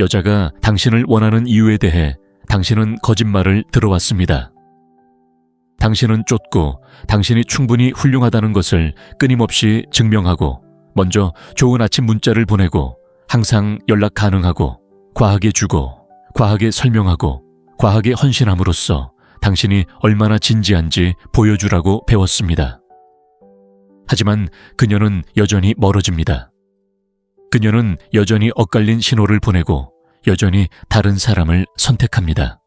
여자가 당신을 원하는 이유에 대해 당신은 거짓말을 들어왔습니다. 당신은 쫓고 당신이 충분히 훌륭하다는 것을 끊임없이 증명하고 먼저 좋은 아침 문자를 보내고 항상 연락 가능하고 과하게 주고 과하게 설명하고 과하게 헌신함으로써 당신이 얼마나 진지한지 보여주라고 배웠습니다. 하지만 그녀는 여전히 멀어집니다. 그녀는 여전히 엇갈린 신호를 보내고 여전히 다른 사람을 선택합니다.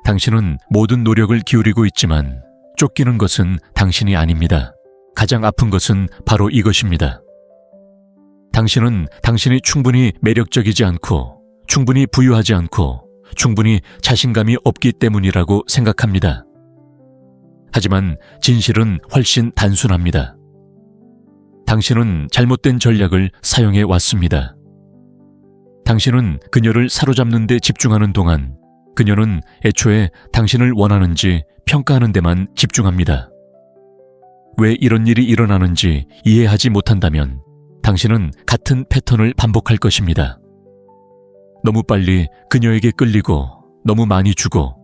당신은 모든 노력을 기울이고 있지만 쫓기는 것은 당신이 아닙니다. 가장 아픈 것은 바로 이것입니다. 당신은 당신이 충분히 매력적이지 않고 충분히 부유하지 않고 충분히 자신감이 없기 때문이라고 생각합니다. 하지만 진실은 훨씬 단순합니다. 당신은 잘못된 전략을 사용해 왔습니다. 당신은 그녀를 사로잡는 데 집중하는 동안 그녀는 애초에 당신을 원하는지 평가하는 데만 집중합니다. 왜 이런 일이 일어나는지 이해하지 못한다면 당신은 같은 패턴을 반복할 것입니다. 너무 빨리 그녀에게 끌리고 너무 많이 주고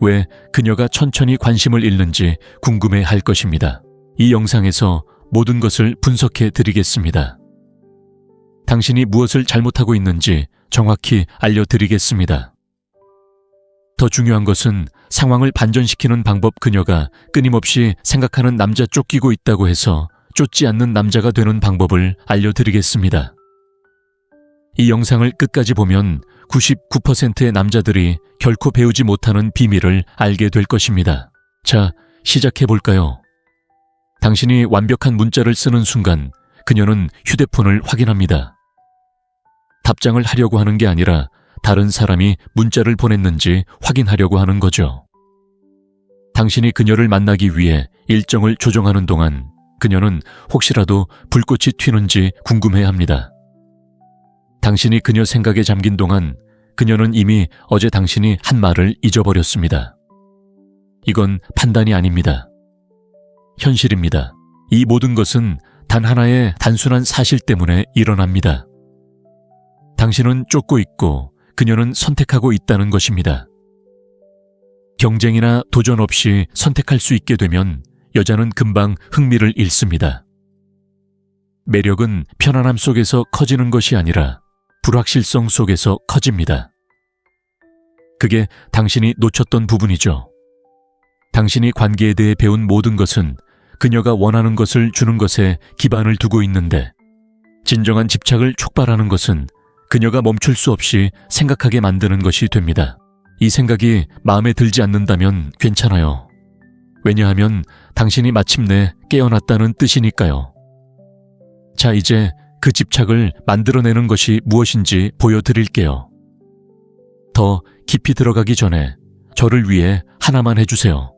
왜 그녀가 천천히 관심을 잃는지 궁금해할 것입니다. 이 영상에서 모든 것을 분석해 드리겠습니다. 당신이 무엇을 잘못하고 있는지 정확히 알려드리겠습니다. 더 중요한 것은 상황을 반전시키는 방법. 그녀가 끊임없이 생각하는 남자 쫓기고 있다고 해서 쫓지 않는 남자가 되는 방법을 알려드리겠습니다. 이 영상을 끝까지 보면 99%의 남자들이 결코 배우지 못하는 비밀을 알게 될 것입니다. 자, 시작해볼까요? 당신이 완벽한 문자를 쓰는 순간 그녀는 휴대폰을 확인합니다. 답장을 하려고 하는 게 아니라 다른 사람이 문자를 보냈는지 확인하려고 하는 거죠. 당신이 그녀를 만나기 위해 일정을 조정하는 동안 그녀는 혹시라도 불꽃이 튀는지 궁금해합니다. 당신이 그녀 생각에 잠긴 동안 그녀는 이미 어제 당신이 한 말을 잊어버렸습니다. 이건 판단이 아닙니다. 현실입니다. 이 모든 것은 단 하나의 단순한 사실 때문에 일어납니다. 당신은 쫓고 있고 그녀는 선택하고 있다는 것입니다. 경쟁이나 도전 없이 선택할 수 있게 되면 여자는 금방 흥미를 잃습니다. 매력은 편안함 속에서 커지는 것이 아니라 불확실성 속에서 커집니다. 그게 당신이 놓쳤던 부분이죠. 당신이 관계에 대해 배운 모든 것은 그녀가 원하는 것을 주는 것에 기반을 두고 있는데 진정한 집착을 촉발하는 것은 그녀가 멈출 수 없이 생각하게 만드는 것이 됩니다. 이 생각이 마음에 들지 않는다면 괜찮아요. 왜냐하면 당신이 마침내 깨어났다는 뜻이니까요. 자, 이제 그 집착을 만들어내는 것이 무엇인지 보여드릴게요. 더 깊이 들어가기 전에 저를 위해 하나만 해주세요.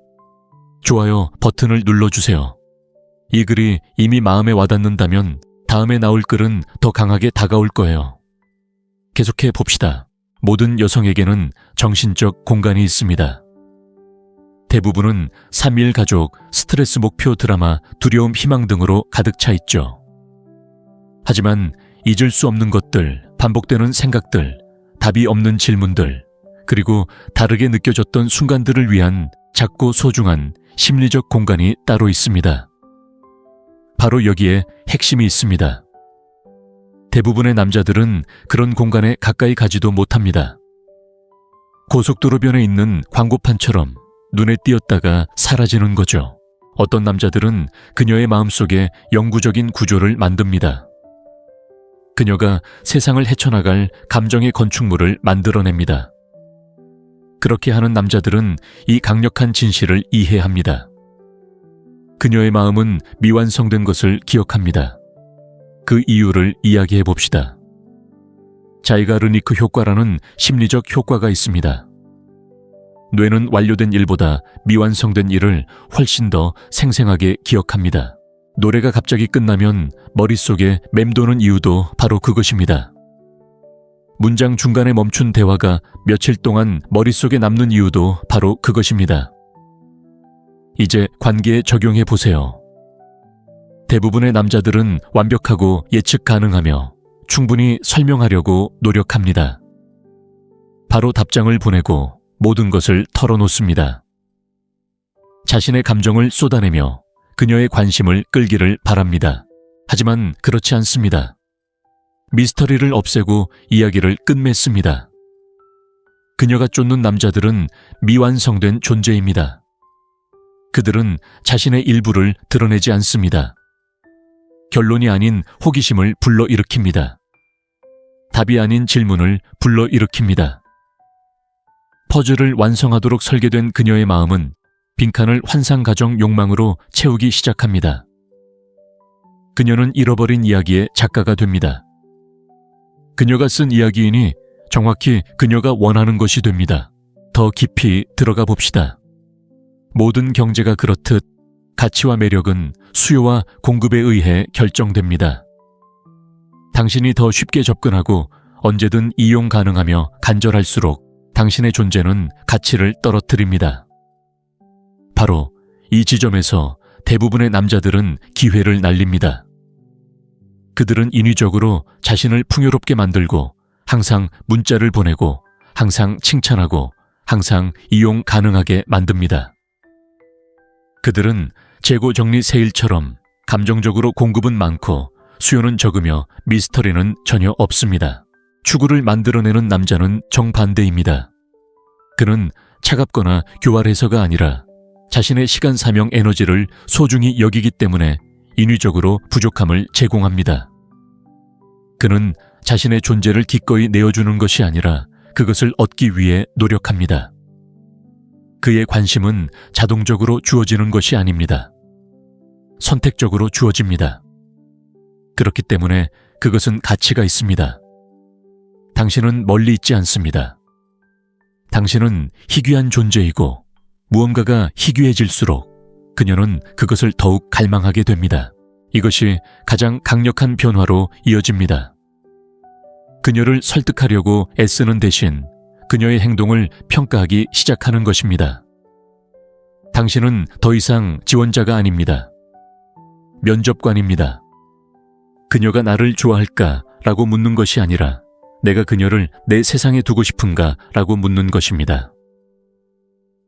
좋아요 버튼을 눌러주세요. 이 글이 이미 마음에 와닿는다면 다음에 나올 글은 더 강하게 다가올 거예요. 계속해 봅시다. 모든 여성에게는 정신적 공간이 있습니다. 대부분은 3일 가족, 스트레스 목표 드라마, 두려움, 희망 등으로 가득 차 있죠. 하지만 잊을 수 없는 것들, 반복되는 생각들, 답이 없는 질문들, 그리고 다르게 느껴졌던 순간들을 위한 작고 소중한 심리적 공간이 따로 있습니다. 바로 여기에 핵심이 있습니다. 대부분의 남자들은 그런 공간에 가까이 가지도 못합니다. 고속도로변에 있는 광고판처럼 눈에 띄었다가 사라지는 거죠. 어떤 남자들은 그녀의 마음속에 영구적인 구조를 만듭니다. 그녀가 세상을 헤쳐나갈 감정의 건축물을 만들어냅니다. 그렇게 하는 남자들은 이 강력한 진실을 이해합니다. 그녀의 마음은 미완성된 것을 기억합니다. 그 이유를 이야기해 봅시다. 자이가르니크 효과라는 심리적 효과가 있습니다. 뇌는 완료된 일보다 미완성된 일을 훨씬 더 생생하게 기억합니다. 노래가 갑자기 끝나면 머릿속에 맴도는 이유도 바로 그것입니다. 문장 중간에 멈춘 대화가 며칠 동안 머릿속에 남는 이유도 바로 그것입니다. 이제 관계에 적용해 보세요. 대부분의 남자들은 완벽하고 예측 가능하며 충분히 설명하려고 노력합니다. 바로 답장을 보내고 모든 것을 털어놓습니다. 자신의 감정을 쏟아내며 그녀의 관심을 끌기를 바랍니다. 하지만 그렇지 않습니다. 미스터리를 없애고 이야기를 끝맺습니다. 그녀가 쫓는 남자들은 미완성된 존재입니다. 그들은 자신의 일부를 드러내지 않습니다. 결론이 아닌 호기심을 불러일으킵니다. 답이 아닌 질문을 불러일으킵니다. 퍼즐을 완성하도록 설계된 그녀의 마음은 빈칸을 환상가정 욕망으로 채우기 시작합니다. 그녀는 잃어버린 이야기의 작가가 됩니다. 그녀가 쓴 이야기이니 정확히 그녀가 원하는 것이 됩니다. 더 깊이 들어가 봅시다. 모든 경제가 그렇듯 가치와 매력은 수요와 공급에 의해 결정됩니다. 당신이 더 쉽게 접근하고 언제든 이용 가능하며 간절할수록 당신의 존재는 가치를 떨어뜨립니다. 바로 이 지점에서 대부분의 남자들은 기회를 날립니다. 그들은 인위적으로 자신을 풍요롭게 만들고 항상 문자를 보내고 항상 칭찬하고 항상 이용 가능하게 만듭니다. 그들은 재고 정리 세일처럼 감정적으로 공급은 많고 수요는 적으며 미스터리는 전혀 없습니다. 추구를 만들어내는 남자는 정반대입니다. 그는 차갑거나 교활해서가 아니라 자신의 시간, 사명, 에너지를 소중히 여기기 때문에 인위적으로 부족함을 제공합니다. 그는 자신의 존재를 기꺼이 내어주는 것이 아니라 그것을 얻기 위해 노력합니다. 그의 관심은 자동적으로 주어지는 것이 아닙니다. 선택적으로 주어집니다. 그렇기 때문에 그것은 가치가 있습니다. 당신은 멀리 있지 않습니다. 당신은 희귀한 존재이고 무언가가 희귀해질수록 그녀는 그것을 더욱 갈망하게 됩니다. 이것이 가장 강력한 변화로 이어집니다. 그녀를 설득하려고 애쓰는 대신 그녀의 행동을 평가하기 시작하는 것입니다. 당신은 더 이상 지원자가 아닙니다. 면접관입니다. 그녀가 나를 좋아할까? 라고 묻는 것이 아니라 내가 그녀를 내 세상에 두고 싶은가? 라고 묻는 것입니다.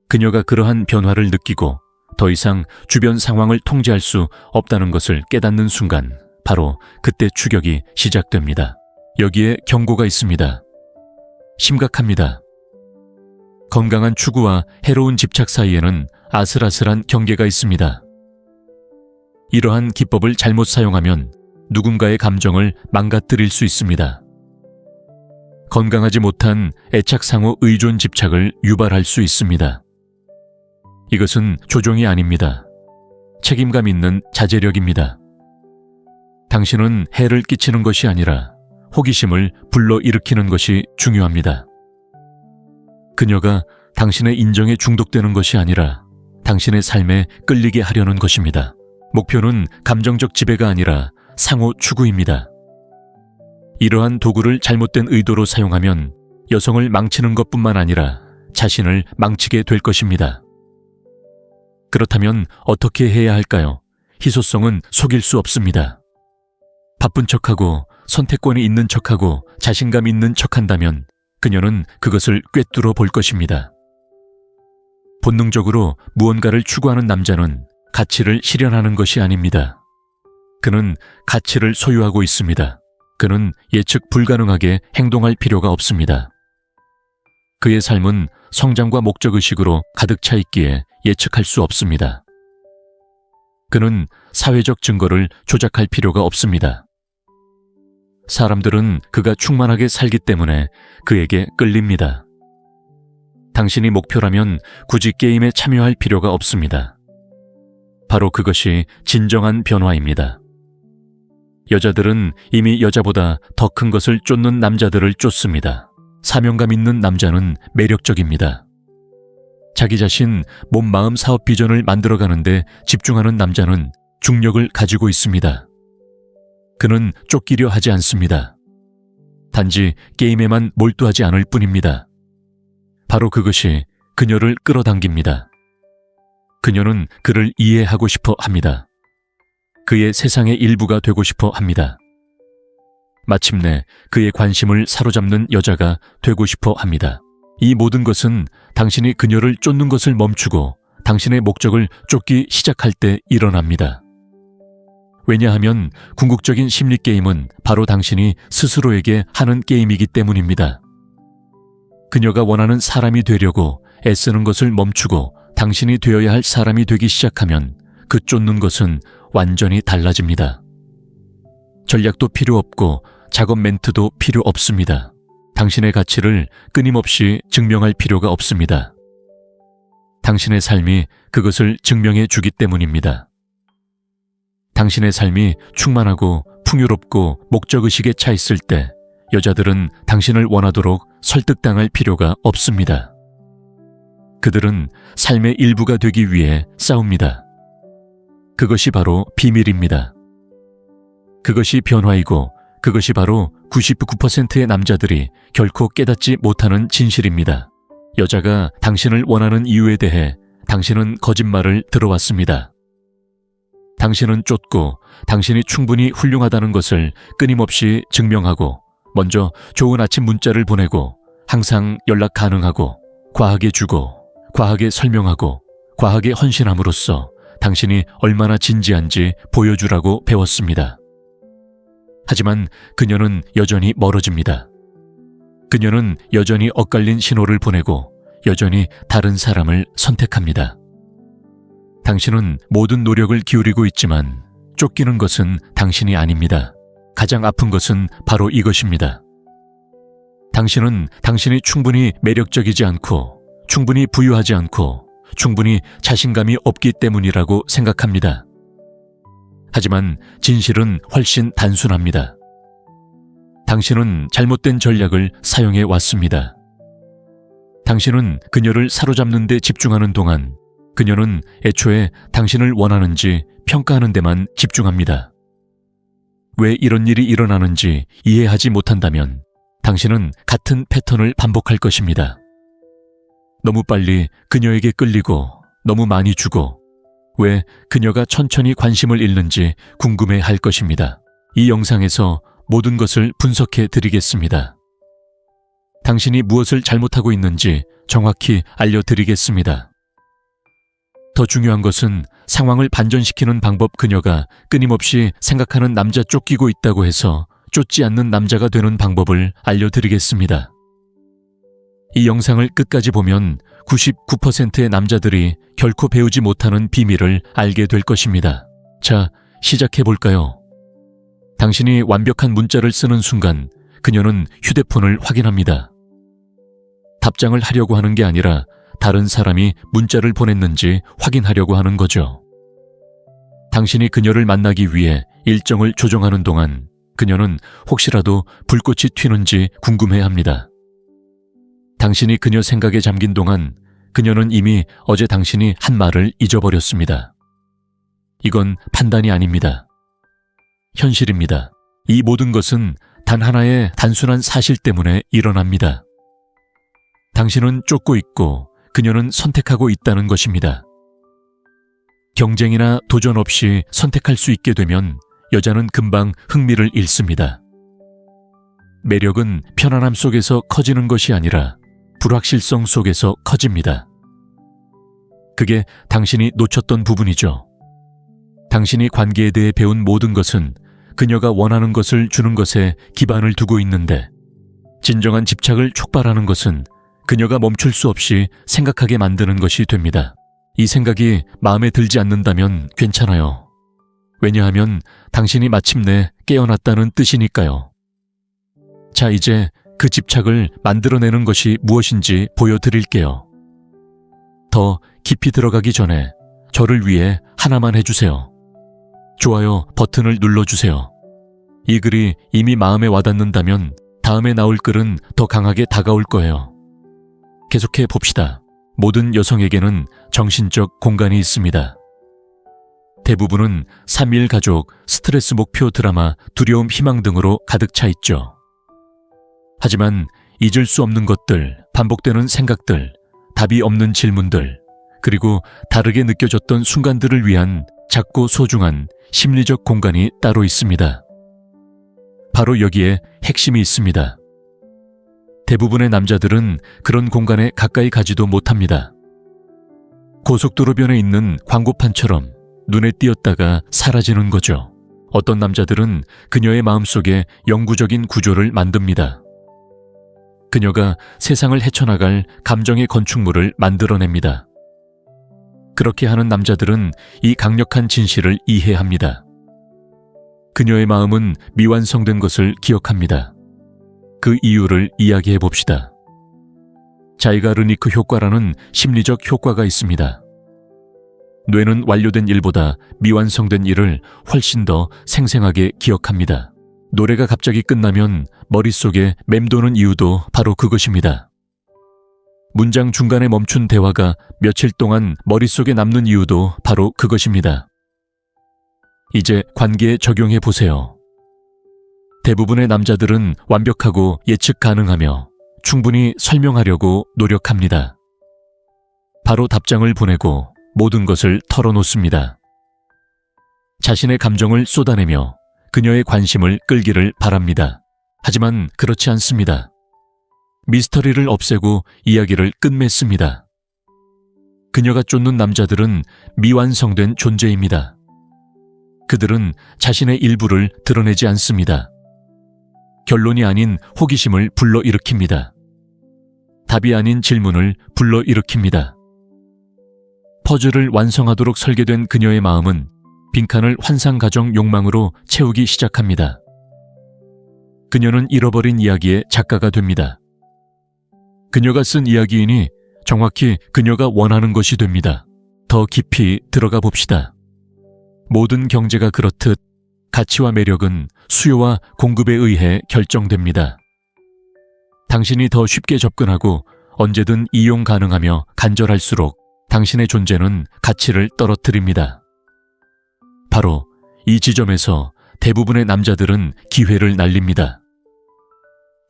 그녀가 그러한 변화를 느끼고 더 이상 주변 상황을 통제할 수 없다는 것을 깨닫는 순간 바로 그때 추격이 시작됩니다. 여기에 경고가 있습니다. 심각합니다. 건강한 추구와 해로운 집착 사이에는 아슬아슬한 경계가 있습니다. 이러한 기법을 잘못 사용하면 누군가의 감정을 망가뜨릴 수 있습니다. 건강하지 못한 애착상호 의존 집착을 유발할 수 있습니다. 이것은 조종이 아닙니다. 책임감 있는 자제력입니다. 당신은 해를 끼치는 것이 아니라 호기심을 불러일으키는 것이 중요합니다. 그녀가 당신의 인정에 중독되는 것이 아니라 당신의 삶에 끌리게 하려는 것입니다. 목표는 감정적 지배가 아니라 상호 추구입니다. 이러한 도구를 잘못된 의도로 사용하면 여성을 망치는 것뿐만 아니라 자신을 망치게 될 것입니다. 그렇다면 어떻게 해야 할까요? 희소성은 속일 수 없습니다. 바쁜 척하고 선택권이 있는 척하고 자신감 있는 척한다면 그녀는 그것을 꿰뚫어 볼 것입니다. 본능적으로 무언가를 추구하는 남자는 가치를 실현하는 것이 아닙니다. 그는 가치를 소유하고 있습니다. 그는 예측 불가능하게 행동할 필요가 없습니다. 그의 삶은 성장과 목적의식으로 가득 차 있기에 예측할 수 없습니다. 그는 사회적 증거를 조작할 필요가 없습니다. 사람들은 그가 충만하게 살기 때문에 그에게 끌립니다. 당신이 목표라면 굳이 게임에 참여할 필요가 없습니다. 바로 그것이 진정한 변화입니다. 여자들은 이미 여자보다 더 큰 것을 쫓는 남자들을 쫓습니다. 사명감 있는 남자는 매력적입니다. 자기 자신, 몸, 마음, 사업 비전을 만들어가는데 집중하는 남자는 중력을 가지고 있습니다. 그는 쫓기려 하지 않습니다. 단지 게임에만 몰두하지 않을 뿐입니다. 바로 그것이 그녀를 끌어당깁니다. 그녀는 그를 이해하고 싶어 합니다. 그의 세상의 일부가 되고 싶어 합니다. 마침내 그의 관심을 사로잡는 여자가 되고 싶어 합니다. 이 모든 것은 당신이 그녀를 쫓는 것을 멈추고 당신의 목적을 쫓기 시작할 때 일어납니다. 왜냐하면 궁극적인 심리 게임은 바로 당신이 스스로에게 하는 게임이기 때문입니다. 그녀가 원하는 사람이 되려고 애쓰는 것을 멈추고 당신이 되어야 할 사람이 되기 시작하면 그 쫓는 것은 완전히 달라집니다. 전략도 필요 없고 작업 멘트도 필요 없습니다. 당신의 가치를 끊임없이 증명할 필요가 없습니다. 당신의 삶이 그것을 증명해 주기 때문입니다. 당신의 삶이 충만하고 풍요롭고 목적의식에 차 있을 때 여자들은 당신을 원하도록 설득당할 필요가 없습니다. 그들은 삶의 일부가 되기 위해 싸웁니다. 그것이 바로 비밀입니다. 그것이 변화이고 그것이 바로 99%의 남자들이 결코 깨닫지 못하는 진실입니다. 여자가 당신을 원하는 이유에 대해 당신은 거짓말을 들어왔습니다. 당신은 쫓고 당신이 충분히 훌륭하다는 것을 끊임없이 증명하고 먼저 좋은 아침 문자를 보내고 항상 연락 가능하고 과하게 주고 과하게 설명하고 과하게 헌신함으로써 당신이 얼마나 진지한지 보여주라고 배웠습니다. 하지만 그녀는 여전히 멀어집니다. 그녀는 여전히 엇갈린 신호를 보내고 여전히 다른 사람을 선택합니다. 당신은 모든 노력을 기울이고 있지만 쫓기는 것은 당신이 아닙니다. 가장 아픈 것은 바로 이것입니다. 당신은 당신이 충분히 매력적이지 않고 충분히 부유하지 않고 충분히 자신감이 없기 때문이라고 생각합니다. 하지만 진실은 훨씬 단순합니다. 당신은 잘못된 전략을 사용해 왔습니다. 당신은 그녀를 사로잡는 데 집중하는 동안 그녀는 애초에 당신을 원하는지 평가하는 데만 집중합니다. 왜 이런 일이 일어나는지 이해하지 못한다면 당신은 같은 패턴을 반복할 것입니다. 너무 빨리 그녀에게 끌리고 너무 많이 주고 왜 그녀가 천천히 관심을 잃는지 궁금해 할 것입니다. 이 영상에서 모든 것을 분석해 드리겠습니다. 당신이 무엇을 잘못하고 있는지 정확히 알려드리겠습니다. 더 중요한 것은 상황을 반전시키는 방법. 그녀가 끊임없이 생각하는 남자 쫓기고 있다고 해서 쫓지 않는 남자가 되는 방법을 알려드리겠습니다. 이 영상을 끝까지 보면 99%의 남자들이 결코 배우지 못하는 비밀을 알게 될 것입니다. 자, 시작해볼까요? 당신이 완벽한 문자를 쓰는 순간 그녀는 휴대폰을 확인합니다. 답장을 하려고 하는 게 아니라 다른 사람이 문자를 보냈는지 확인하려고 하는 거죠. 당신이 그녀를 만나기 위해 일정을 조정하는 동안 그녀는 혹시라도 불꽃이 튀는지 궁금해합니다. 당신이 그녀 생각에 잠긴 동안 그녀는 이미 어제 당신이 한 말을 잊어버렸습니다. 이건 판단이 아닙니다. 현실입니다. 이 모든 것은 단 하나의 단순한 사실 때문에 일어납니다. 당신은 쫓고 있고 그녀는 선택하고 있다는 것입니다. 경쟁이나 도전 없이 선택할 수 있게 되면 여자는 금방 흥미를 잃습니다. 매력은 편안함 속에서 커지는 것이 아니라 불확실성 속에서 커집니다. 그게 당신이 놓쳤던 부분이죠. 당신이 관계에 대해 배운 모든 것은 그녀가 원하는 것을 주는 것에 기반을 두고 있는데 진정한 집착을 촉발하는 것은 그녀가 멈출 수 없이 생각하게 만드는 것이 됩니다. 이 생각이 마음에 들지 않는다면 괜찮아요. 왜냐하면 당신이 마침내 깨어났다는 뜻이니까요. 자, 이제 그 집착을 만들어내는 것이 무엇인지 보여드릴게요. 더 깊이 들어가기 전에 저를 위해 하나만 해주세요. 좋아요 버튼을 눌러주세요. 이 글이 이미 마음에 와닿는다면 다음에 나올 글은 더 강하게 다가올 거예요. 계속해 봅시다. 모든 여성에게는 정신적 공간이 있습니다. 대부분은 3일 가족, 스트레스 목표 드라마, 두려움 희망 등으로 가득 차 있죠. 하지만 잊을 수 없는 것들, 반복되는 생각들, 답이 없는 질문들, 그리고 다르게 느껴졌던 순간들을 위한 작고 소중한 심리적 공간이 따로 있습니다. 바로 여기에 핵심이 있습니다. 대부분의 남자들은 그런 공간에 가까이 가지도 못합니다. 고속도로변에 있는 광고판처럼 눈에 띄었다가 사라지는 거죠. 어떤 남자들은 그녀의 마음속에 영구적인 구조를 만듭니다. 그녀가 세상을 헤쳐나갈 감정의 건축물을 만들어냅니다. 그렇게 하는 남자들은 이 강력한 진실을 이해합니다. 그녀의 마음은 미완성된 것을 기억합니다. 그 이유를 이야기해 봅시다. 자이가르니크 효과라는 심리적 효과가 있습니다. 뇌는 완료된 일보다 미완성된 일을 훨씬 더 생생하게 기억합니다. 노래가 갑자기 끝나면 머릿속에 맴도는 이유도 바로 그것입니다. 문장 중간에 멈춘 대화가 며칠 동안 머릿속에 남는 이유도 바로 그것입니다. 이제 관계에 적용해 보세요. 대부분의 남자들은 완벽하고 예측 가능하며 충분히 설명하려고 노력합니다. 바로 답장을 보내고 모든 것을 털어놓습니다. 자신의 감정을 쏟아내며 그녀의 관심을 끌기를 바랍니다. 하지만 그렇지 않습니다. 미스터리를 없애고 이야기를 끝맺습니다. 그녀가 쫓는 남자들은 미완성된 존재입니다. 그들은 자신의 일부를 드러내지 않습니다. 결론이 아닌 호기심을 불러일으킵니다. 답이 아닌 질문을 불러일으킵니다. 퍼즐을 완성하도록 설계된 그녀의 마음은 빈칸을 환상가정 욕망으로 채우기 시작합니다. 그녀는 잃어버린 이야기의 작가가 됩니다. 그녀가 쓴 이야기이니 정확히 그녀가 원하는 것이 됩니다. 더 깊이 들어가 봅시다. 모든 경제가 그렇듯 가치와 매력은 수요와 공급에 의해 결정됩니다. 당신이 더 쉽게 접근하고 언제든 이용 가능하며 간절할수록 당신의 존재는 가치를 떨어뜨립니다. 바로 이 지점에서 대부분의 남자들은 기회를 날립니다.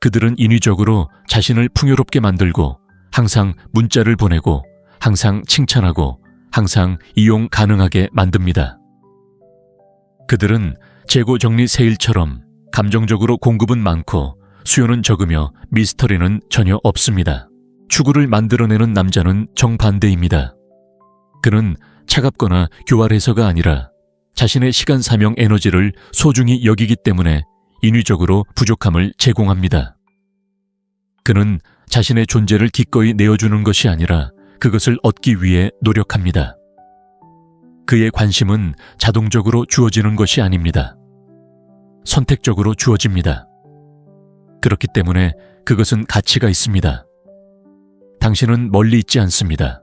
그들은 인위적으로 자신을 풍요롭게 만들고 항상 문자를 보내고 항상 칭찬하고 항상 이용 가능하게 만듭니다. 그들은 재고 정리 세일처럼 감정적으로 공급은 많고 수요는 적으며 미스터리는 전혀 없습니다. 추구를 만들어내는 남자는 정반대입니다. 그는 차갑거나 교활해서가 아니라 자신의 시간, 사명, 에너지를 소중히 여기기 때문에 인위적으로 부족함을 제공합니다. 그는 자신의 존재를 기꺼이 내어주는 것이 아니라 그것을 얻기 위해 노력합니다. 그의 관심은 자동적으로 주어지는 것이 아닙니다. 선택적으로 주어집니다. 그렇기 때문에 그것은 가치가 있습니다. 당신은 멀리 있지 않습니다.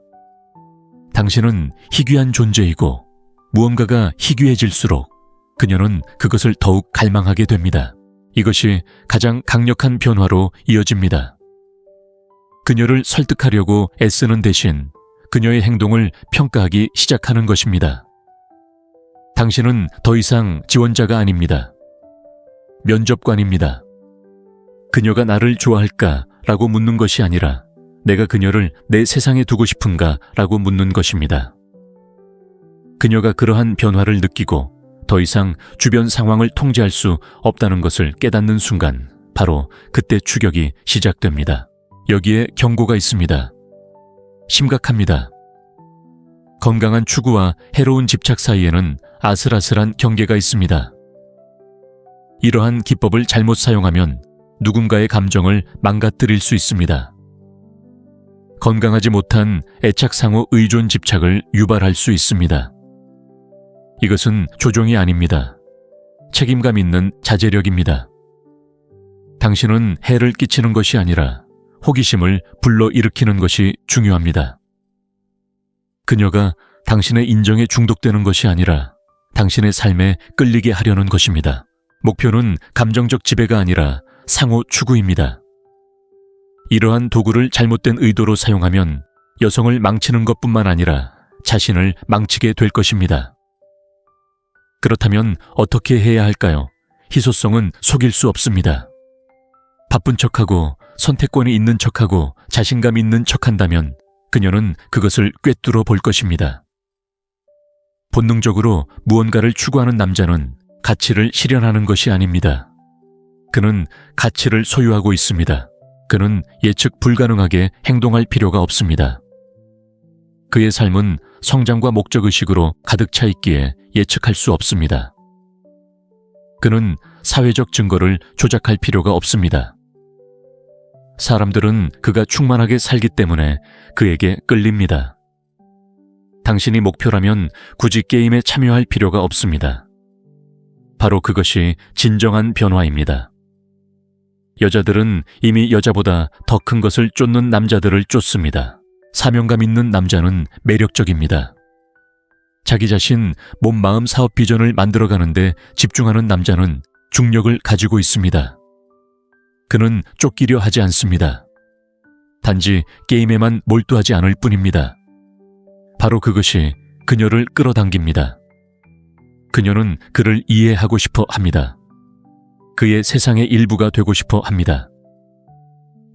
당신은 희귀한 존재이고 무언가가 희귀해질수록 그녀는 그것을 더욱 갈망하게 됩니다. 이것이 가장 강력한 변화로 이어집니다. 그녀를 설득하려고 애쓰는 대신 그녀의 행동을 평가하기 시작하는 것입니다. 당신은 더 이상 지원자가 아닙니다. 면접관입니다. 그녀가 나를 좋아할까? 라고 묻는 것이 아니라 내가 그녀를 내 세상에 두고 싶은가? 라고 묻는 것입니다. 그녀가 그러한 변화를 느끼고 더 이상 주변 상황을 통제할 수 없다는 것을 깨닫는 순간 바로 그때 추격이 시작됩니다. 여기에 경고가 있습니다. 심각합니다. 건강한 추구와 해로운 집착 사이에는 아슬아슬한 경계가 있습니다. 이러한 기법을 잘못 사용하면 누군가의 감정을 망가뜨릴 수 있습니다. 건강하지 못한 애착 상호 의존 집착을 유발할 수 있습니다. 이것은 조종이 아닙니다. 책임감 있는 자제력입니다. 당신은 해를 끼치는 것이 아니라 호기심을 불러일으키는 것이 중요합니다. 그녀가 당신의 인정에 중독되는 것이 아니라 당신의 삶에 끌리게 하려는 것입니다. 목표는 감정적 지배가 아니라 상호 추구입니다. 이러한 도구를 잘못된 의도로 사용하면 여성을 망치는 것뿐만 아니라 자신을 망치게 될 것입니다. 그렇다면 어떻게 해야 할까요? 희소성은 속일 수 없습니다. 바쁜 척하고 선택권이 있는 척하고 자신감 있는 척한다면 그녀는 그것을 꿰뚫어 볼 것입니다. 본능적으로 무언가를 추구하는 남자는 가치를 실현하는 것이 아닙니다. 그는 가치를 소유하고 있습니다. 그는 예측 불가능하게 행동할 필요가 없습니다. 그의 삶은 성장과 목적의식으로 가득 차 있기에 예측할 수 없습니다. 그는 사회적 증거를 조작할 필요가 없습니다. 사람들은 그가 충만하게 살기 때문에 그에게 끌립니다. 당신이 목표라면 굳이 게임에 참여할 필요가 없습니다. 바로 그것이 진정한 변화입니다. 여자들은 이미 여자보다 더 큰 것을 쫓는 남자들을 쫓습니다. 사명감 있는 남자는 매력적입니다. 자기 자신, 몸, 마음 사업 비전을 만들어가는데 집중하는 남자는 중력을 가지고 있습니다. 그는 쫓기려 하지 않습니다. 단지 게임에만 몰두하지 않을 뿐입니다. 바로 그것이 그녀를 끌어당깁니다. 그녀는 그를 이해하고 싶어 합니다. 그의 세상의 일부가 되고 싶어 합니다.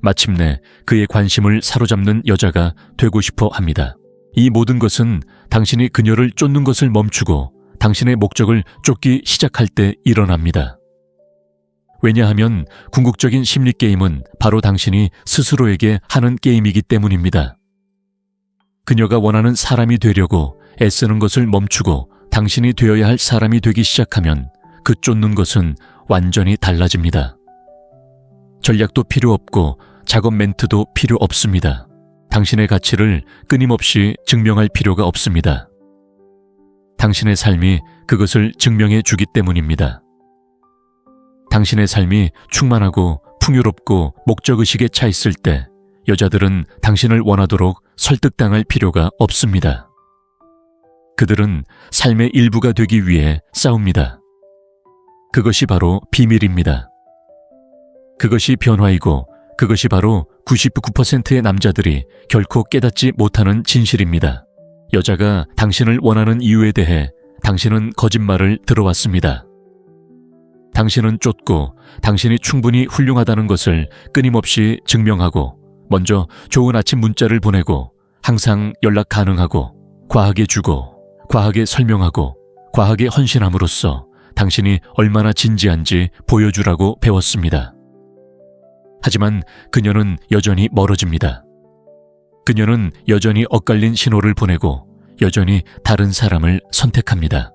마침내 그의 관심을 사로잡는 여자가 되고 싶어 합니다. 이 모든 것은 당신이 그녀를 쫓는 것을 멈추고 당신의 목적을 쫓기 시작할 때 일어납니다. 왜냐하면 궁극적인 심리게임은 바로 당신이 스스로에게 하는 게임이기 때문입니다. 그녀가 원하는 사람이 되려고 애쓰는 것을 멈추고 당신이 되어야 할 사람이 되기 시작하면 그 쫓는 것은 완전히 달라집니다. 전략도 필요 없고 작업 멘트도 필요 없습니다. 당신의 가치를 끊임없이 증명할 필요가 없습니다. 당신의 삶이 그것을 증명해 주기 때문입니다. 당신의 삶이 충만하고 풍요롭고 목적의식에 차 있을 때 여자들은 당신을 원하도록 설득당할 필요가 없습니다. 그들은 삶의 일부가 되기 위해 싸웁니다. 그것이 바로 비밀입니다. 그것이 변화이고 그것이 바로 99%의 남자들이 결코 깨닫지 못하는 진실입니다. 여자가 당신을 원하는 이유에 대해 당신은 거짓말을 들어왔습니다. 당신은 쫓고 당신이 충분히 훌륭하다는 것을 끊임없이 증명하고 먼저 좋은 아침 문자를 보내고 항상 연락 가능하고 과하게 주고 과하게 설명하고 과하게 헌신함으로써 당신이 얼마나 진지한지 보여주라고 배웠습니다. 하지만 그녀는 여전히 멀어집니다. 그녀는 여전히 엇갈린 신호를 보내고 여전히 다른 사람을 선택합니다.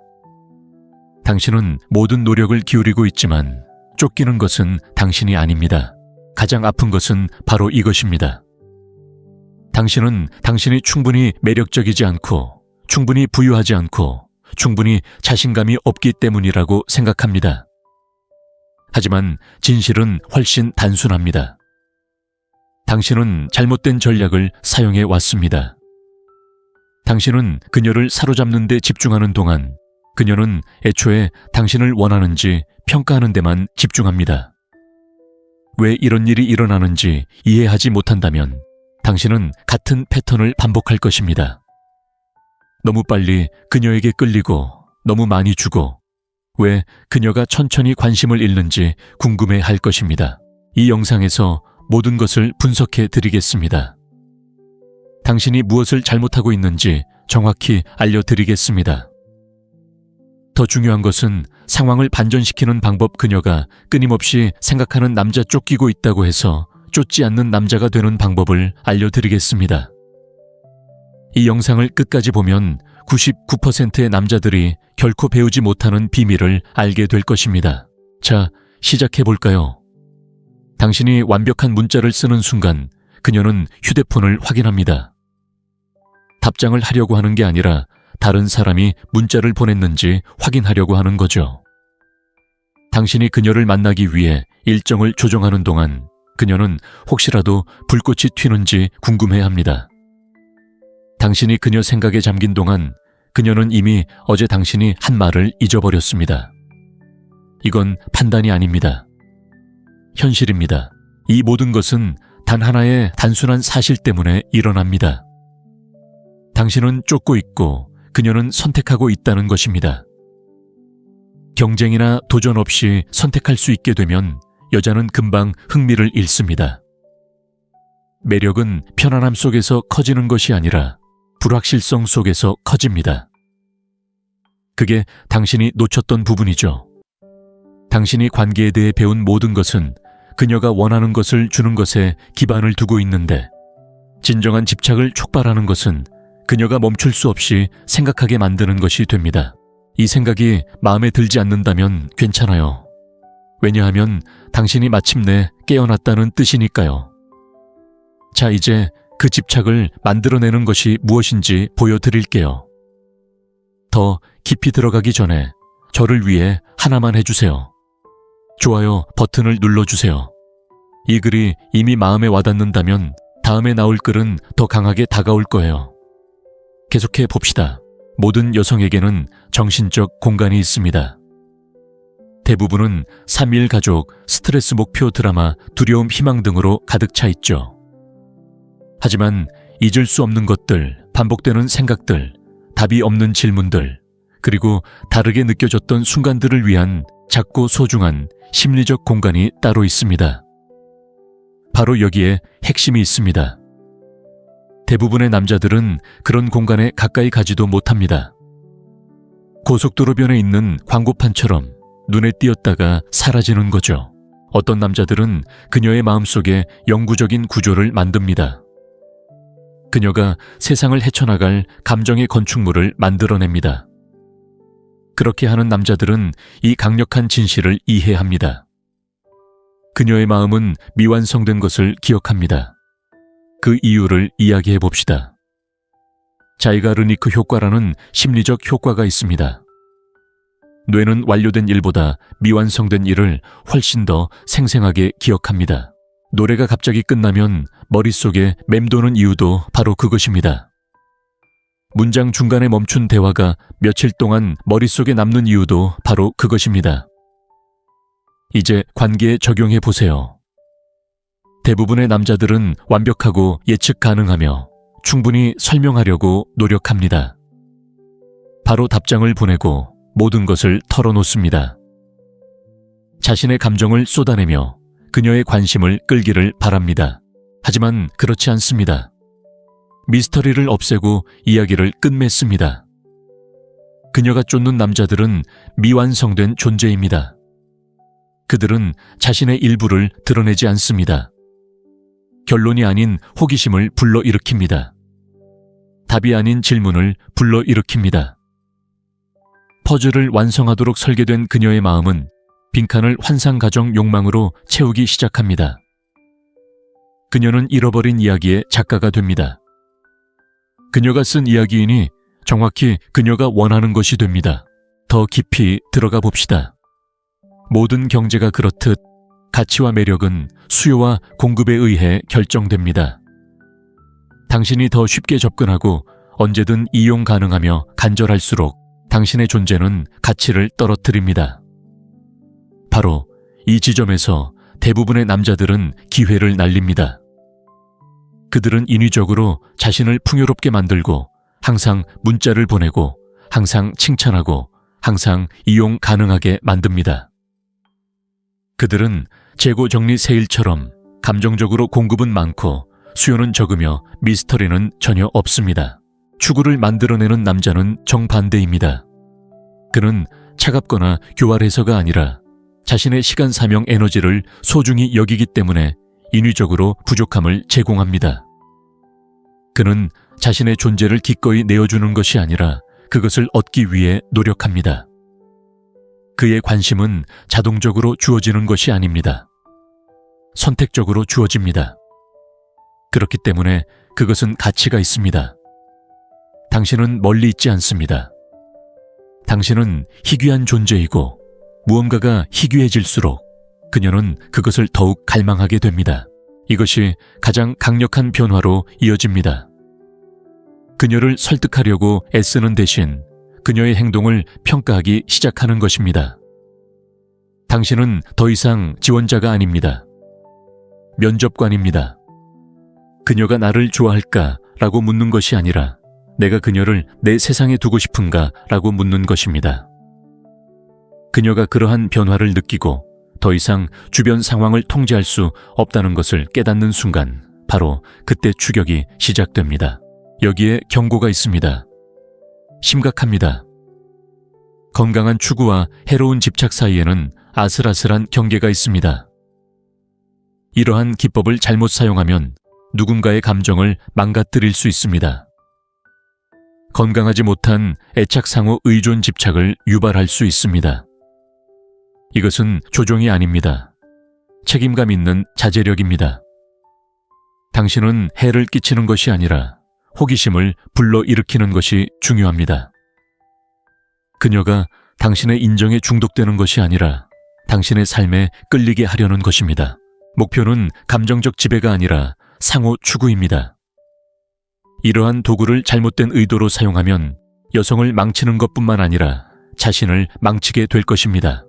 당신은 모든 노력을 기울이고 있지만 쫓기는 것은 당신이 아닙니다. 가장 아픈 것은 바로 이것입니다. 당신은 당신이 충분히 매력적이지 않고 충분히 부유하지 않고 충분히 자신감이 없기 때문이라고 생각합니다. 하지만 진실은 훨씬 단순합니다. 당신은 잘못된 전략을 사용해 왔습니다. 당신은 그녀를 사로잡는 데 집중하는 동안 그녀는 애초에 당신을 원하는지 평가하는 데만 집중합니다. 왜 이런 일이 일어나는지 이해하지 못한다면 당신은 같은 패턴을 반복할 것입니다. 너무 빨리 그녀에게 끌리고 너무 많이 주고 왜 그녀가 천천히 관심을 잃는지 궁금해 할 것입니다. 이 영상에서 모든 것을 분석해 드리겠습니다. 당신이 무엇을 잘못하고 있는지 정확히 알려드리겠습니다. 더 중요한 것은 상황을 반전시키는 방법. 그녀가 끊임없이 생각하는 남자 쫓기고 있다고 해서 쫓지 않는 남자가 되는 방법을 알려드리겠습니다. 이 영상을 끝까지 보면 99%의 남자들이 결코 배우지 못하는 비밀을 알게 될 것입니다. 자, 시작해볼까요? 당신이 완벽한 문자를 쓰는 순간 그녀는 휴대폰을 확인합니다. 답장을 하려고 하는 게 아니라 다른 사람이 문자를 보냈는지 확인하려고 하는 거죠. 당신이 그녀를 만나기 위해 일정을 조정하는 동안 그녀는 혹시라도 불꽃이 튀는지 궁금해합니다. 당신이 그녀 생각에 잠긴 동안 그녀는 이미 어제 당신이 한 말을 잊어버렸습니다. 이건 판단이 아닙니다. 현실입니다. 이 모든 것은 단 하나의 단순한 사실 때문에 일어납니다. 당신은 쫓고 있고 그녀는 선택하고 있다는 것입니다. 경쟁이나 도전 없이 선택할 수 있게 되면 여자는 금방 흥미를 잃습니다. 매력은 편안함 속에서 커지는 것이 아니라 불확실성 속에서 커집니다. 그게 당신이 놓쳤던 부분이죠. 당신이 관계에 대해 배운 모든 것은 그녀가 원하는 것을 주는 것에 기반을 두고 있는데, 진정한 집착을 촉발하는 것은 그녀가 멈출 수 없이 생각하게 만드는 것이 됩니다. 이 생각이 마음에 들지 않는다면 괜찮아요. 왜냐하면 당신이 마침내 깨어났다는 뜻이니까요. 자, 이제 그 집착을 만들어내는 것이 무엇인지 보여드릴게요. 더 깊이 들어가기 전에 저를 위해 하나만 해주세요. 좋아요 버튼을 눌러주세요. 이 글이 이미 마음에 와닿는다면 다음에 나올 글은 더 강하게 다가올 거예요. 계속해 봅시다. 모든 여성에게는 정신적 공간이 있습니다. 대부분은 3일 가족, 스트레스 목표 드라마, 두려움 희망 등으로 가득 차 있죠. 하지만 잊을 수 없는 것들, 반복되는 생각들, 답이 없는 질문들, 그리고 다르게 느껴졌던 순간들을 위한 작고 소중한 심리적 공간이 따로 있습니다. 바로 여기에 핵심이 있습니다. 대부분의 남자들은 그런 공간에 가까이 가지도 못합니다. 고속도로변에 있는 광고판처럼 눈에 띄었다가 사라지는 거죠. 어떤 남자들은 그녀의 마음속에 영구적인 구조를 만듭니다. 그녀가 세상을 헤쳐나갈 감정의 건축물을 만들어냅니다. 그렇게 하는 남자들은 이 강력한 진실을 이해합니다. 그녀의 마음은 미완성된 것을 기억합니다. 그 이유를 이야기해 봅시다. 자이가르니크 효과라는 심리적 효과가 있습니다. 뇌는 완료된 일보다 미완성된 일을 훨씬 더 생생하게 기억합니다. 노래가 갑자기 끝나면 머릿속에 맴도는 이유도 바로 그것입니다. 문장 중간에 멈춘 대화가 며칠 동안 머릿속에 남는 이유도 바로 그것입니다. 이제 관계에 적용해 보세요. 대부분의 남자들은 완벽하고 예측 가능하며 충분히 설명하려고 노력합니다. 바로 답장을 보내고 모든 것을 털어놓습니다. 자신의 감정을 쏟아내며 그녀의 관심을 끌기를 바랍니다. 하지만 그렇지 않습니다. 미스터리를 없애고 이야기를 끝맺습니다. 그녀가 쫓는 남자들은 미완성된 존재입니다. 그들은 자신의 일부를 드러내지 않습니다. 결론이 아닌 호기심을 불러일으킵니다. 답이 아닌 질문을 불러일으킵니다. 퍼즐을 완성하도록 설계된 그녀의 마음은 빈칸을 환상가정 욕망으로 채우기 시작합니다. 그녀는 잃어버린 이야기의 작가가 됩니다. 그녀가 쓴 이야기이니 정확히 그녀가 원하는 것이 됩니다. 더 깊이 들어가 봅시다. 모든 경제가 그렇듯 가치와 매력은 수요와 공급에 의해 결정됩니다. 당신이 더 쉽게 접근하고 언제든 이용 가능하며 간절할수록 당신의 존재는 가치를 떨어뜨립니다. 바로 이 지점에서 대부분의 남자들은 기회를 날립니다. 그들은 인위적으로 자신을 풍요롭게 만들고 항상 문자를 보내고 항상 칭찬하고 항상 이용 가능하게 만듭니다. 그들은 재고 정리 세일처럼 감정적으로 공급은 많고 수요는 적으며 미스터리는 전혀 없습니다. 추구를 만들어내는 남자는 정반대입니다. 그는 차갑거나 교활해서가 아니라 자신의 시간, 사명, 에너지를 소중히 여기기 때문에 인위적으로 부족함을 제공합니다. 그는 자신의 존재를 기꺼이 내어주는 것이 아니라 그것을 얻기 위해 노력합니다. 그의 관심은 자동적으로 주어지는 것이 아닙니다. 선택적으로 주어집니다. 그렇기 때문에 그것은 가치가 있습니다. 당신은 멀리 있지 않습니다. 당신은 희귀한 존재이고 무언가가 희귀해질수록 그녀는 그것을 더욱 갈망하게 됩니다. 이것이 가장 강력한 변화로 이어집니다. 그녀를 설득하려고 애쓰는 대신 그녀의 행동을 평가하기 시작하는 것입니다. 당신은 더 이상 지원자가 아닙니다. 면접관입니다. 그녀가 나를 좋아할까? 라고 묻는 것이 아니라 내가 그녀를 내 세상에 두고 싶은가? 라고 묻는 것입니다. 그녀가 그러한 변화를 느끼고 더 이상 주변 상황을 통제할 수 없다는 것을 깨닫는 순간 바로 그때 추격이 시작됩니다. 여기에 경고가 있습니다. 심각합니다. 건강한 추구와 해로운 집착 사이에는 아슬아슬한 경계가 있습니다. 이러한 기법을 잘못 사용하면 누군가의 감정을 망가뜨릴 수 있습니다. 건강하지 못한 애착상호 의존 집착을 유발할 수 있습니다. 이것은 조종이 아닙니다. 책임감 있는 자제력입니다. 당신은 해를 끼치는 것이 아니라 호기심을 불러일으키는 것이 중요합니다. 그녀가 당신의 인정에 중독되는 것이 아니라 당신의 삶에 끌리게 하려는 것입니다. 목표는 감정적 지배가 아니라 상호 추구입니다. 이러한 도구를 잘못된 의도로 사용하면 여성을 망치는 것뿐만 아니라 자신을 망치게 될 것입니다.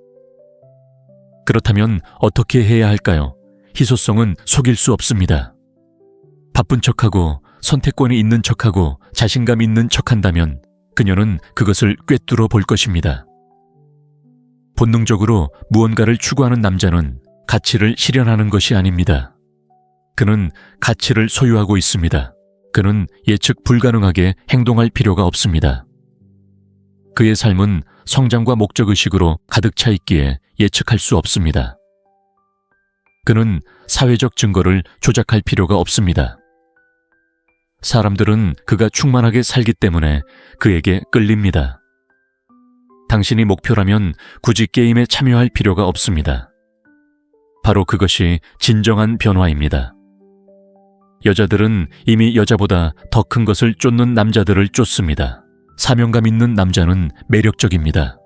그렇다면 어떻게 해야 할까요? 희소성은 속일 수 없습니다. 바쁜 척하고 선택권이 있는 척하고 자신감 있는 척한다면 그녀는 그것을 꿰뚫어 볼 것입니다. 본능적으로 무언가를 추구하는 남자는 가치를 실현하는 것이 아닙니다. 그는 가치를 소유하고 있습니다. 그는 예측 불가능하게 행동할 필요가 없습니다. 그의 삶은 성장과 목적의식으로 가득 차 있기에 예측할 수 없습니다. 그는 사회적 증거를 조작할 필요가 없습니다. 사람들은 그가 충만하게 살기 때문에 그에게 끌립니다. 당신이 목표라면 굳이 게임에 참여할 필요가 없습니다. 바로 그것이 진정한 변화입니다. 여자들은 이미 여자보다 더 큰 것을 쫓는 남자들을 쫓습니다. 사명감 있는 남자는 매력적입니다.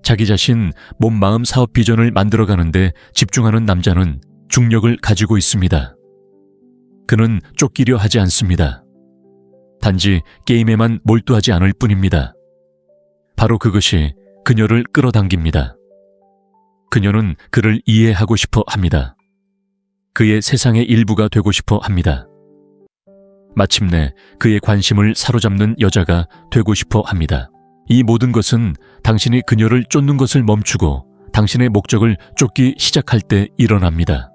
자기 자신, 몸, 마음 사업 비전을 만들어가는데 집중하는 남자는 중력을 가지고 있습니다. 그는 쫓기려 하지 않습니다. 단지 게임에만 몰두하지 않을 뿐입니다. 바로 그것이 그녀를 끌어당깁니다. 그녀는 그를 이해하고 싶어 합니다. 그의 세상의 일부가 되고 싶어 합니다. 마침내 그의 관심을 사로잡는 여자가 되고 싶어 합니다. 이 모든 것은 당신이 그녀를 쫓는 것을 멈추고 당신의 목적을 쫓기 시작할 때 일어납니다.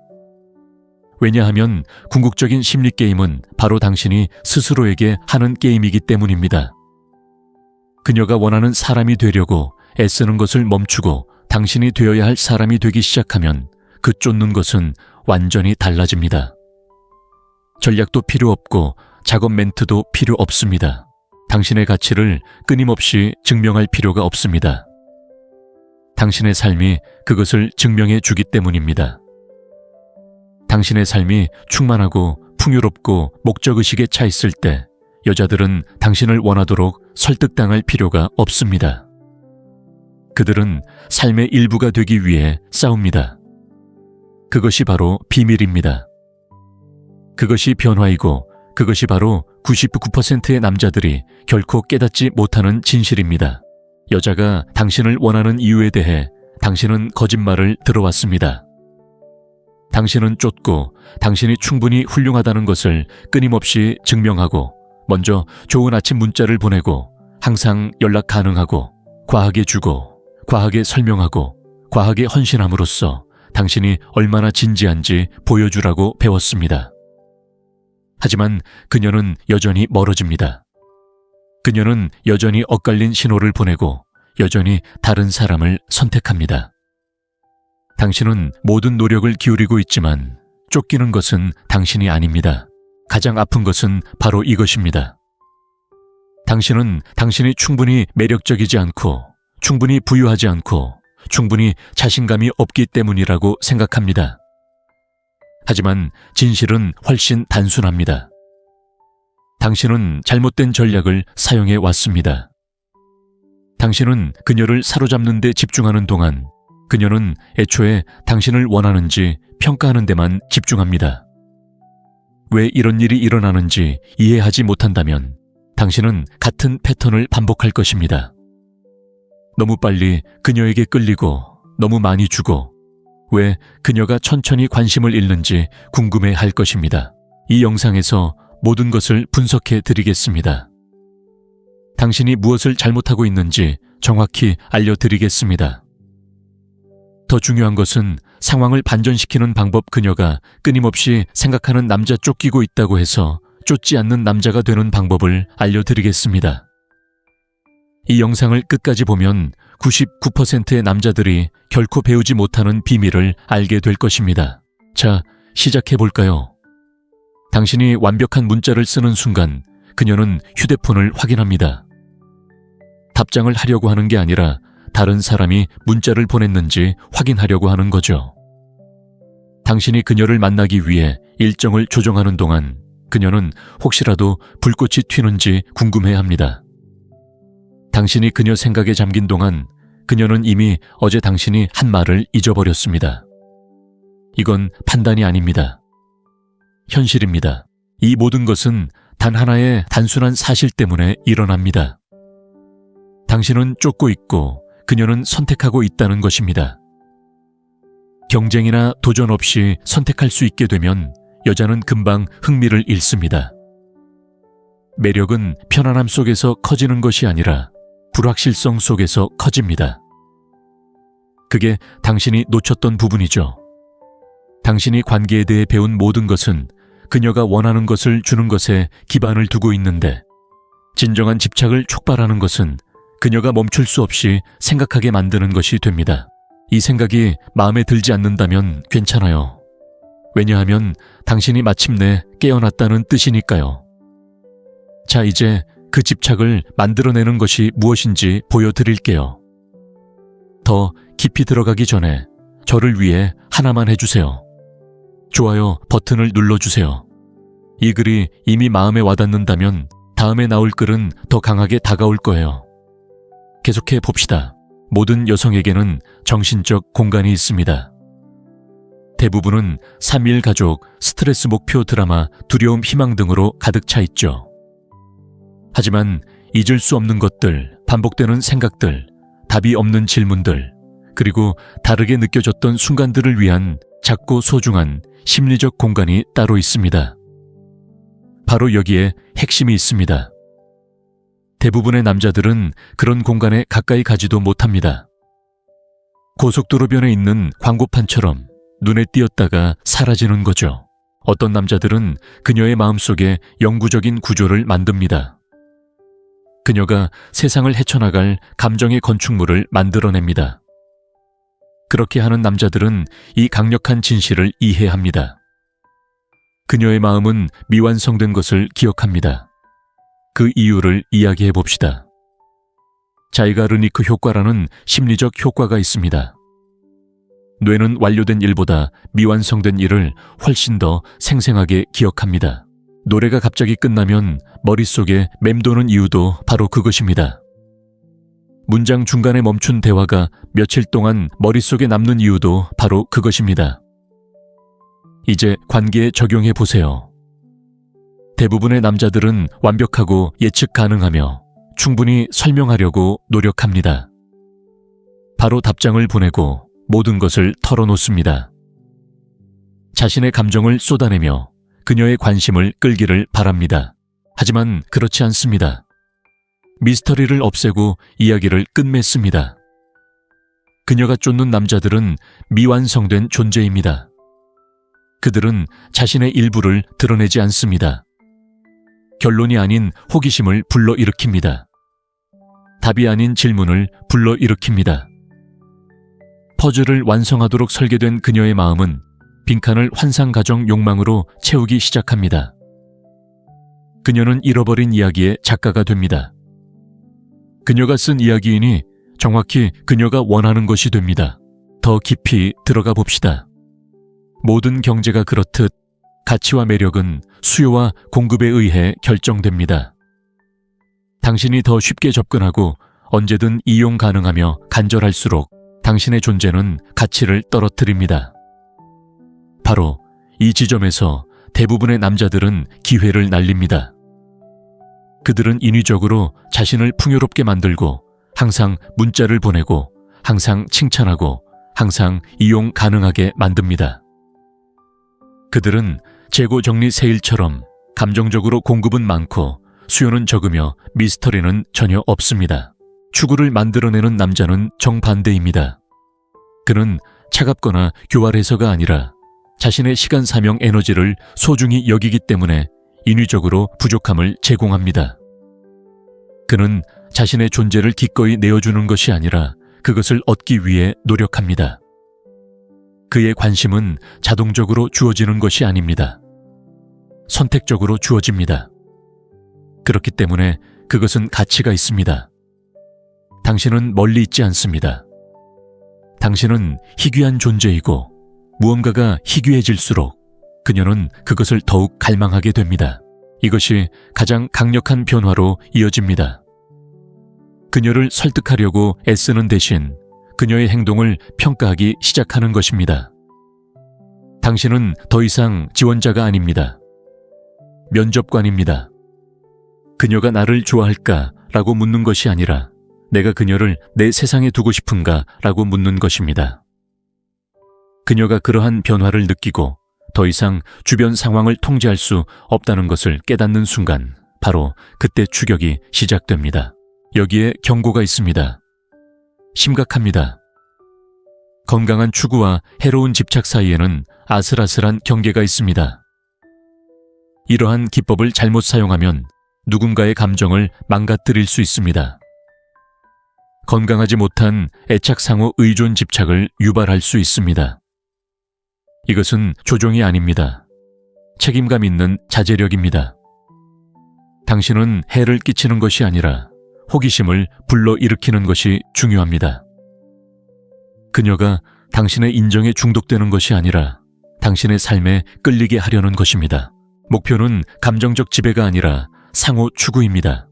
왜냐하면 궁극적인 심리게임은 바로 당신이 스스로에게 하는 게임이기 때문입니다. 그녀가 원하는 사람이 되려고 애쓰는 것을 멈추고 당신이 되어야 할 사람이 되기 시작하면 그 쫓는 것은 완전히 달라집니다. 전략도 필요 없고 작업 멘트도 필요 없습니다. 당신의 가치를 끊임없이 증명할 필요가 없습니다. 당신의 삶이 그것을 증명해 주기 때문입니다. 당신의 삶이 충만하고 풍요롭고 목적의식에 차 있을 때 여자들은 당신을 원하도록 설득당할 필요가 없습니다. 그들은 삶의 일부가 되기 위해 싸웁니다. 그것이 바로 비밀입니다. 그것이 변화이고 그것이 바로 99%의 남자들이 결코 깨닫지 못하는 진실입니다. 여자가 당신을 원하는 이유에 대해 당신은 거짓말을 들어왔습니다. 당신은 쫓고 당신이 충분히 훌륭하다는 것을 끊임없이 증명하고 먼저 좋은 아침 문자를 보내고 항상 연락 가능하고 과하게 주고 과하게 설명하고 과하게 헌신함으로써 당신이 얼마나 진지한지 보여주라고 배웠습니다. 하지만 그녀는 여전히 멀어집니다. 그녀는 여전히 엇갈린 신호를 보내고 여전히 다른 사람을 선택합니다. 당신은 모든 노력을 기울이고 있지만 쫓기는 것은 당신이 아닙니다. 가장 아픈 것은 바로 이것입니다. 당신은 당신이 충분히 매력적이지 않고 충분히 부유하지 않고 충분히 자신감이 없기 때문이라고 생각합니다. 하지만 진실은 훨씬 단순합니다. 당신은 잘못된 전략을 사용해 왔습니다. 당신은 그녀를 사로잡는 데 집중하는 동안 그녀는 애초에 당신을 원하는지 평가하는 데만 집중합니다. 왜 이런 일이 일어나는지 이해하지 못한다면 당신은 같은 패턴을 반복할 것입니다. 너무 빨리 그녀에게 끌리고 너무 많이 주고 왜 그녀가 천천히 관심을 잃는지 궁금해할 것입니다. 이 영상에서 모든 것을 분석해 드리겠습니다. 당신이 무엇을 잘못하고 있는지 정확히 알려드리겠습니다. 더 중요한 것은 상황을 반전시키는 방법. 그녀가 끊임없이 생각하는 남자 쫓기고 있다고 해서 쫓지 않는 남자가 되는 방법을 알려드리겠습니다. 이 영상을 끝까지 보면 99%의 남자들이 결코 배우지 못하는 비밀을 알게 될 것입니다. 자, 시작해볼까요? 당신이 완벽한 문자를 쓰는 순간 그녀는 휴대폰을 확인합니다. 답장을 하려고 하는 게 아니라 다른 사람이 문자를 보냈는지 확인하려고 하는 거죠. 당신이 그녀를 만나기 위해 일정을 조정하는 동안 그녀는 혹시라도 불꽃이 튀는지 궁금해합니다. 당신이 그녀 생각에 잠긴 동안 그녀는 이미 어제 당신이 한 말을 잊어버렸습니다. 이건 판단이 아닙니다. 현실입니다. 이 모든 것은 단 하나의 단순한 사실 때문에 일어납니다. 당신은 쫓고 있고 그녀는 선택하고 있다는 것입니다. 경쟁이나 도전 없이 선택할 수 있게 되면 여자는 금방 흥미를 잃습니다. 매력은 편안함 속에서 커지는 것이 아니라 불확실성 속에서 커집니다. 그게 당신이 놓쳤던 부분이죠. 당신이 관계에 대해 배운 모든 것은 그녀가 원하는 것을 주는 것에 기반을 두고 있는데, 진정한 집착을 촉발하는 것은 그녀가 멈출 수 없이 생각하게 만드는 것이 됩니다. 이 생각이 마음에 들지 않는다면 괜찮아요. 왜냐하면 당신이 마침내 깨어났다는 뜻이니까요. 자, 이제 그 집착을 만들어내는 것이 무엇인지 보여드릴게요. 더 깊이 들어가기 전에 저를 위해 하나만 해주세요. 좋아요 버튼을 눌러주세요. 이 글이 이미 마음에 와닿는다면 다음에 나올 글은 더 강하게 다가올 거예요. 계속해 봅시다. 모든 여성에게는 정신적 공간이 있습니다. 대부분은 3일 가족, 스트레스 목표 드라마, 두려움 희망 등으로 가득 차 있죠. 하지만 잊을 수 없는 것들, 반복되는 생각들, 답이 없는 질문들, 그리고 다르게 느껴졌던 순간들을 위한 작고 소중한 심리적 공간이 따로 있습니다. 바로 여기에 핵심이 있습니다. 대부분의 남자들은 그런 공간에 가까이 가지도 못합니다. 고속도로변에 있는 광고판처럼 눈에 띄었다가 사라지는 거죠. 어떤 남자들은 그녀의 마음속에 영구적인 구조를 만듭니다. 그녀가 세상을 헤쳐나갈 감정의 건축물을 만들어냅니다. 그렇게 하는 남자들은 이 강력한 진실을 이해합니다. 그녀의 마음은 미완성된 것을 기억합니다. 그 이유를 이야기해 봅시다. 자이가르니크 효과라는 심리적 효과가 있습니다. 뇌는 완료된 일보다 미완성된 일을 훨씬 더 생생하게 기억합니다. 노래가 갑자기 끝나면 머릿속에 맴도는 이유도 바로 그것입니다. 문장 중간에 멈춘 대화가 며칠 동안 머릿속에 남는 이유도 바로 그것입니다. 이제 관계에 적용해 보세요. 대부분의 남자들은 완벽하고 예측 가능하며 충분히 설명하려고 노력합니다. 바로 답장을 보내고 모든 것을 털어놓습니다. 자신의 감정을 쏟아내며 그녀의 관심을 끌기를 바랍니다. 하지만 그렇지 않습니다. 미스터리를 없애고 이야기를 끝맺습니다. 그녀가 쫓는 남자들은 미완성된 존재입니다. 그들은 자신의 일부를 드러내지 않습니다. 결론이 아닌 호기심을 불러일으킵니다. 답이 아닌 질문을 불러일으킵니다. 퍼즐을 완성하도록 설계된 그녀의 마음은 빈칸을 환상가정 욕망으로 채우기 시작합니다. 그녀는 잃어버린 이야기의 작가가 됩니다. 그녀가 쓴 이야기이니 정확히 그녀가 원하는 것이 됩니다. 더 깊이 들어가 봅시다. 모든 경제가 그렇듯 가치와 매력은 수요와 공급에 의해 결정됩니다. 당신이 더 쉽게 접근하고 언제든 이용 가능하며 간절할수록 당신의 존재는 가치를 떨어뜨립니다. 바로 이 지점에서 대부분의 남자들은 기회를 날립니다. 그들은 인위적으로 자신을 풍요롭게 만들고 항상 문자를 보내고 항상 칭찬하고 항상 이용 가능하게 만듭니다. 그들은 재고 정리 세일처럼 감정적으로 공급은 많고 수요는 적으며 미스터리는 전혀 없습니다. 추구를 만들어내는 남자는 정반대입니다. 그는 차갑거나 교활해서가 아니라 자신의 시간, 사명, 에너지를 소중히 여기기 때문에 인위적으로 부족함을 제공합니다. 그는 자신의 존재를 기꺼이 내어주는 것이 아니라 그것을 얻기 위해 노력합니다. 그의 관심은 자동적으로 주어지는 것이 아닙니다. 선택적으로 주어집니다. 그렇기 때문에 그것은 가치가 있습니다. 당신은 멀리 있지 않습니다. 당신은 희귀한 존재이고 무언가가 희귀해질수록 그녀는 그것을 더욱 갈망하게 됩니다. 이것이 가장 강력한 변화로 이어집니다. 그녀를 설득하려고 애쓰는 대신 그녀의 행동을 평가하기 시작하는 것입니다. 당신은 더 이상 지원자가 아닙니다. 면접관입니다. 그녀가 나를 좋아할까? 라고 묻는 것이 아니라 내가 그녀를 내 세상에 두고 싶은가? 라고 묻는 것입니다. 그녀가 그러한 변화를 느끼고 더 이상 주변 상황을 통제할 수 없다는 것을 깨닫는 순간 바로 그때 추격이 시작됩니다. 여기에 경고가 있습니다. 심각합니다. 건강한 추구와 해로운 집착 사이에는 아슬아슬한 경계가 있습니다. 이러한 기법을 잘못 사용하면 누군가의 감정을 망가뜨릴 수 있습니다. 건강하지 못한 애착상호 의존 집착을 유발할 수 있습니다. 이것은 조종이 아닙니다. 책임감 있는 자제력입니다. 당신은 해를 끼치는 것이 아니라 호기심을 불러일으키는 것이 중요합니다. 그녀가 당신의 인정에 중독되는 것이 아니라 당신의 삶에 끌리게 하려는 것입니다. 목표는 감정적 지배가 아니라 상호 추구입니다.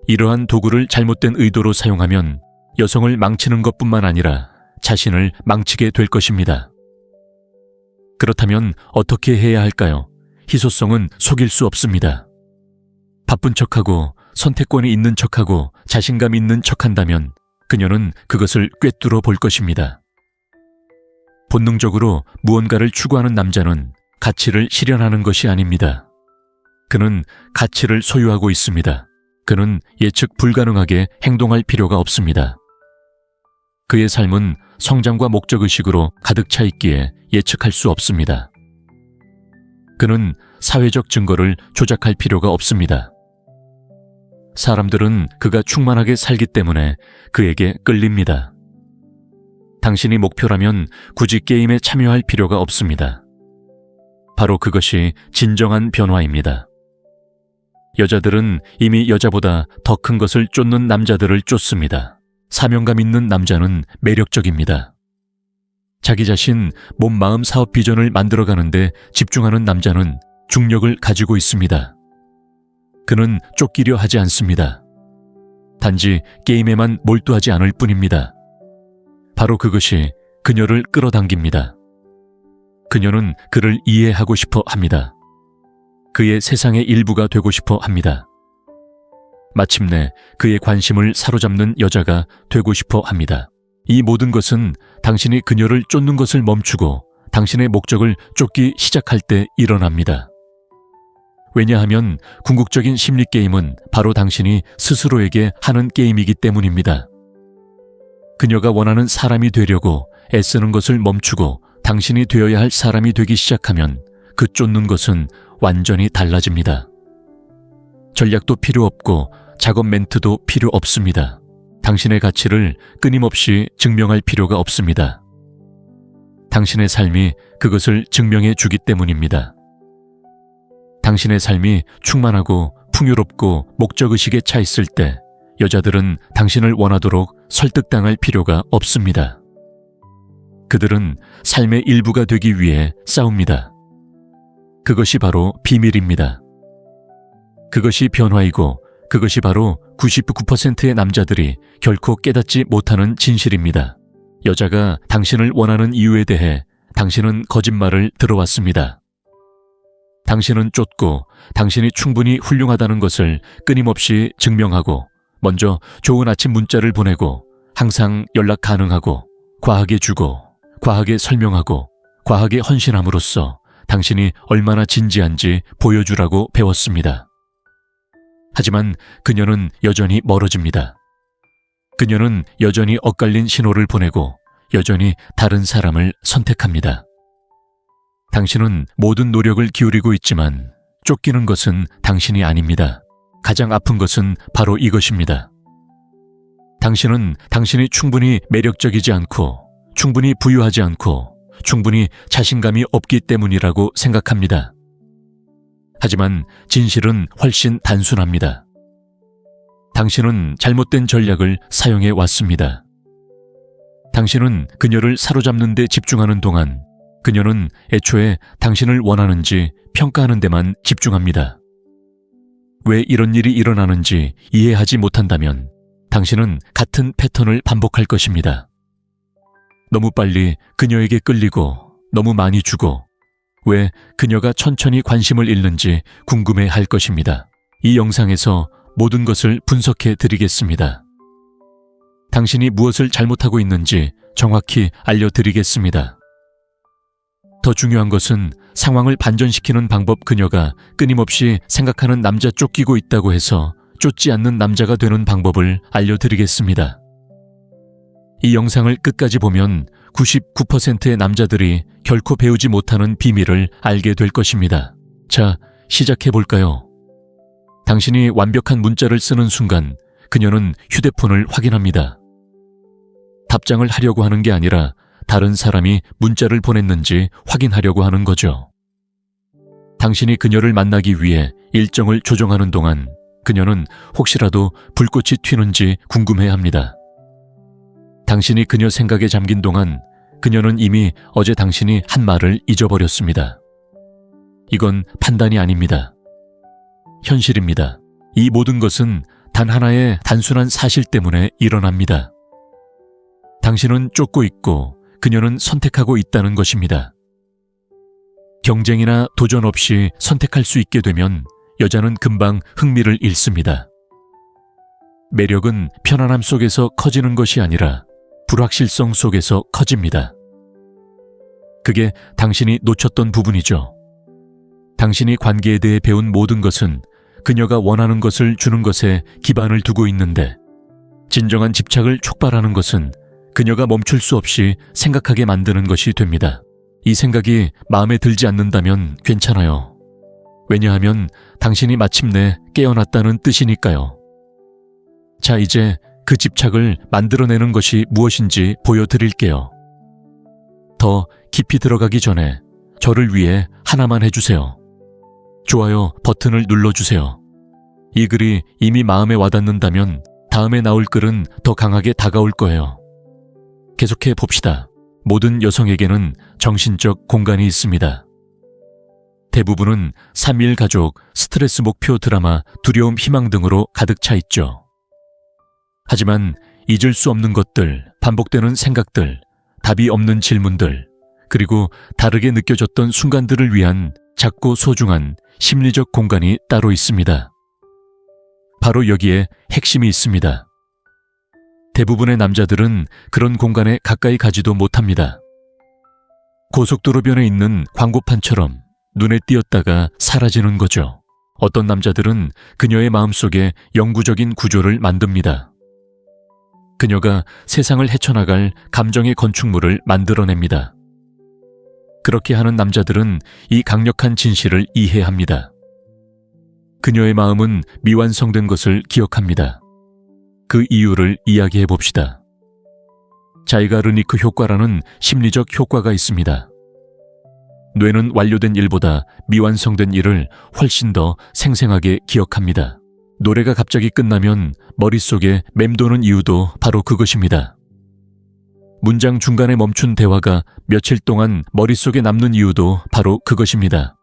이러한 도구를 잘못된 의도로 사용하면 여성을 망치는 것뿐만 아니라 자신을 망치게 될 것입니다. 그렇다면 어떻게 해야 할까요? 희소성은 속일 수 없습니다. 바쁜 척하고 선택권이 있는 척하고 자신감 있는 척한다면 그녀는 그것을 꿰뚫어 볼 것입니다. 본능적으로 무언가를 추구하는 남자는 가치를 실현하는 것이 아닙니다. 그는 가치를 소유하고 있습니다. 그는 예측 불가능하게 행동할 필요가 없습니다. 그의 삶은 성장과 목적의식으로 가득 차 있기에 예측할 수 없습니다. 그는 사회적 증거를 조작할 필요가 없습니다. 사람들은 그가 충만하게 살기 때문에 그에게 끌립니다. 당신이 목표라면 굳이 게임에 참여할 필요가 없습니다. 바로 그것이 진정한 변화입니다. 여자들은 이미 여자보다 더 큰 것을 쫓는 남자들을 쫓습니다. 사명감 있는 남자는 매력적입니다. 자기 자신, 몸, 마음 사업 비전을 만들어가는데 집중하는 남자는 중력을 가지고 있습니다. 그는 쫓기려 하지 않습니다. 단지 게임에만 몰두하지 않을 뿐입니다. 바로 그것이 그녀를 끌어당깁니다. 그녀는 그를 이해하고 싶어 합니다. 그의 세상의 일부가 되고 싶어 합니다. 마침내 그의 관심을 사로잡는 여자가 되고 싶어 합니다. 이 모든 것은 당신이 그녀를 쫓는 것을 멈추고 당신의 목적을 쫓기 시작할 때 일어납니다. 왜냐하면 궁극적인 심리게임은 바로 당신이 스스로에게 하는 게임이기 때문입니다. 그녀가 원하는 사람이 되려고 애쓰는 것을 멈추고 당신이 되어야 할 사람이 되기 시작하면 그 쫓는 것은 완전히 달라집니다. 전략도 필요 없고 작업 멘트도 필요 없습니다. 당신의 가치를 끊임없이 증명할 필요가 없습니다. 당신의 삶이 그것을 증명해 주기 때문입니다. 당신의 삶이 충만하고 풍요롭고 목적의식에 차 있을 때 여자들은 당신을 원하도록 설득당할 필요가 없습니다. 그들은 삶의 일부가 되기 위해 싸웁니다. 그것이 바로 비밀입니다. 그것이 변화이고 그것이 바로 99%의 남자들이 결코 깨닫지 못하는 진실입니다. 여자가 당신을 원하는 이유에 대해 당신은 거짓말을 들어왔습니다. 당신은 쫓고 당신이 충분히 훌륭하다는 것을 끊임없이 증명하고 먼저 좋은 아침 문자를 보내고 항상 연락 가능하고 과하게 주고 과하게 설명하고 과하게 헌신함으로써 당신이 얼마나 진지한지 보여주라고 배웠습니다. 하지만 그녀는 여전히 멀어집니다. 그녀는 여전히 엇갈린 신호를 보내고 여전히 다른 사람을 선택합니다. 당신은 모든 노력을 기울이고 있지만 쫓기는 것은 당신이 아닙니다. 가장 아픈 것은 바로 이것입니다. 당신은 당신이 충분히 매력적이지 않고, 충분히 부유하지 않고, 충분히 자신감이 없기 때문이라고 생각합니다. 하지만 진실은 훨씬 단순합니다. 당신은 잘못된 전략을 사용해 왔습니다. 당신은 그녀를 사로잡는 데 집중하는 동안 그녀는 애초에 당신을 원하는지 평가하는 데만 집중합니다. 왜 이런 일이 일어나는지 이해하지 못한다면 당신은 같은 패턴을 반복할 것입니다. 너무 빨리 그녀에게 끌리고 너무 많이 주고 왜 그녀가 천천히 관심을 잃는지 궁금해할 것입니다. 이 영상에서 모든 것을 분석해 드리겠습니다. 당신이 무엇을 잘못하고 있는지 정확히 알려드리겠습니다. 더 중요한 것은 상황을 반전시키는 방법. 그녀가 끊임없이 생각하는 남자 쫓기고 있다고 해서 쫓지 않는 남자가 되는 방법을 알려드리겠습니다. 이 영상을 끝까지 보면 99%의 남자들이 결코 배우지 못하는 비밀을 알게 될 것입니다. 자, 시작해볼까요? 당신이 완벽한 문자를 쓰는 순간 그녀는 휴대폰을 확인합니다. 답장을 하려고 하는 게 아니라 다른 사람이 문자를 보냈는지 확인하려고 하는 거죠. 당신이 그녀를 만나기 위해 일정을 조정하는 동안 그녀는 혹시라도 불꽃이 튀는지 궁금해합니다. 당신이 그녀 생각에 잠긴 동안 그녀는 이미 어제 당신이 한 말을 잊어버렸습니다. 이건 판단이 아닙니다. 현실입니다. 이 모든 것은 단 하나의 단순한 사실 때문에 일어납니다. 당신은 쫓고 있고 그녀는 선택하고 있다는 것입니다. 경쟁이나 도전 없이 선택할 수 있게 되면 여자는 금방 흥미를 잃습니다. 매력은 편안함 속에서 커지는 것이 아니라 불확실성 속에서 커집니다. 그게 당신이 놓쳤던 부분이죠. 당신이 관계에 대해 배운 모든 것은 그녀가 원하는 것을 주는 것에 기반을 두고 있는데 진정한 집착을 촉발하는 것은 그녀가 멈출 수 없이 생각하게 만드는 것이 됩니다. 이 생각이 마음에 들지 않는다면 괜찮아요. 왜냐하면 당신이 마침내 깨어났다는 뜻이니까요. 자, 이제 그 집착을 만들어내는 것이 무엇인지 보여드릴게요. 더 깊이 들어가기 전에 저를 위해 하나만 해주세요. 좋아요 버튼을 눌러주세요. 이 글이 이미 마음에 와닿는다면 다음에 나올 글은 더 강하게 다가올 거예요. 계속해 봅시다. 모든 여성에게는 정신적 공간이 있습니다. 대부분은 3일 가족, 스트레스 목표 드라마, 두려움 희망 등으로 가득 차 있죠. 하지만 잊을 수 없는 것들, 반복되는 생각들, 답이 없는 질문들, 그리고 다르게 느껴졌던 순간들을 위한 작고 소중한 심리적 공간이 따로 있습니다. 바로 여기에 핵심이 있습니다. 대부분의 남자들은 그런 공간에 가까이 가지도 못합니다. 고속도로변에 있는 광고판처럼 눈에 띄었다가 사라지는 거죠. 어떤 남자들은 그녀의 마음속에 영구적인 구조를 만듭니다. 그녀가 세상을 헤쳐나갈 감정의 건축물을 만들어냅니다. 그렇게 하는 남자들은 이 강력한 진실을 이해합니다. 그녀의 마음은 미완성된 것을 기억합니다. 그 이유를 이야기해 봅시다. 자이가르니크 효과라는 심리적 효과가 있습니다. 뇌는 완료된 일보다 미완성된 일을 훨씬 더 생생하게 기억합니다. 노래가 갑자기 끝나면 머릿속에 맴도는 이유도 바로 그것입니다. 문장 중간에 멈춘 대화가 며칠 동안 머릿속에 남는 이유도 바로 그것입니다.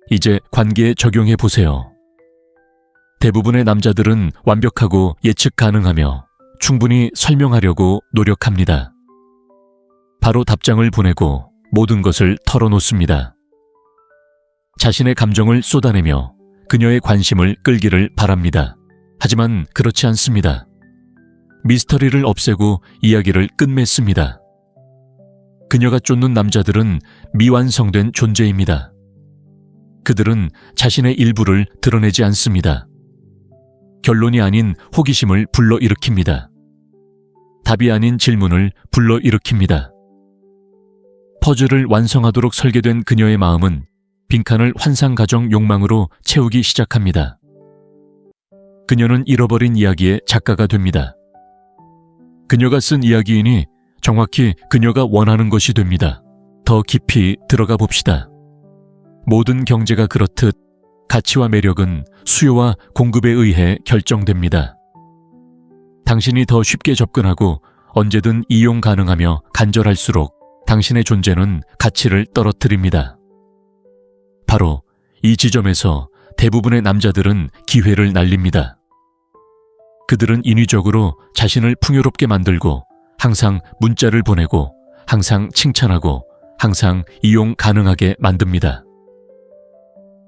이제 관계에 적용해 보세요. 대부분의 남자들은 완벽하고 예측 가능하며 충분히 설명하려고 노력합니다. 바로 답장을 보내고 모든 것을 털어놓습니다. 자신의 감정을 쏟아내며 그녀의 관심을 끌기를 바랍니다. 하지만 그렇지 않습니다. 미스터리를 없애고 이야기를 끝맺습니다. 그녀가 쫓는 남자들은 미완성된 존재입니다. 그들은 자신의 일부를 드러내지 않습니다. 결론이 아닌 호기심을 불러일으킵니다. 답이 아닌 질문을 불러일으킵니다. 퍼즐을 완성하도록 설계된 그녀의 마음은 빈칸을 환상가정 욕망으로 채우기 시작합니다. 그녀는 잃어버린 이야기의 작가가 됩니다. 그녀가 쓴 이야기이니 정확히 그녀가 원하는 것이 됩니다. 더 깊이 들어가 봅시다. 모든 경제가 그렇듯 가치와 매력은 수요와 공급에 의해 결정됩니다. 당신이 더 쉽게 접근하고 언제든 이용 가능하며 간절할수록 당신의 존재는 가치를 떨어뜨립니다. 바로 이 지점에서 대부분의 남자들은 기회를 날립니다. 그들은 인위적으로 자신을 풍요롭게 만들고 항상 문자를 보내고 항상 칭찬하고 항상 이용 가능하게 만듭니다.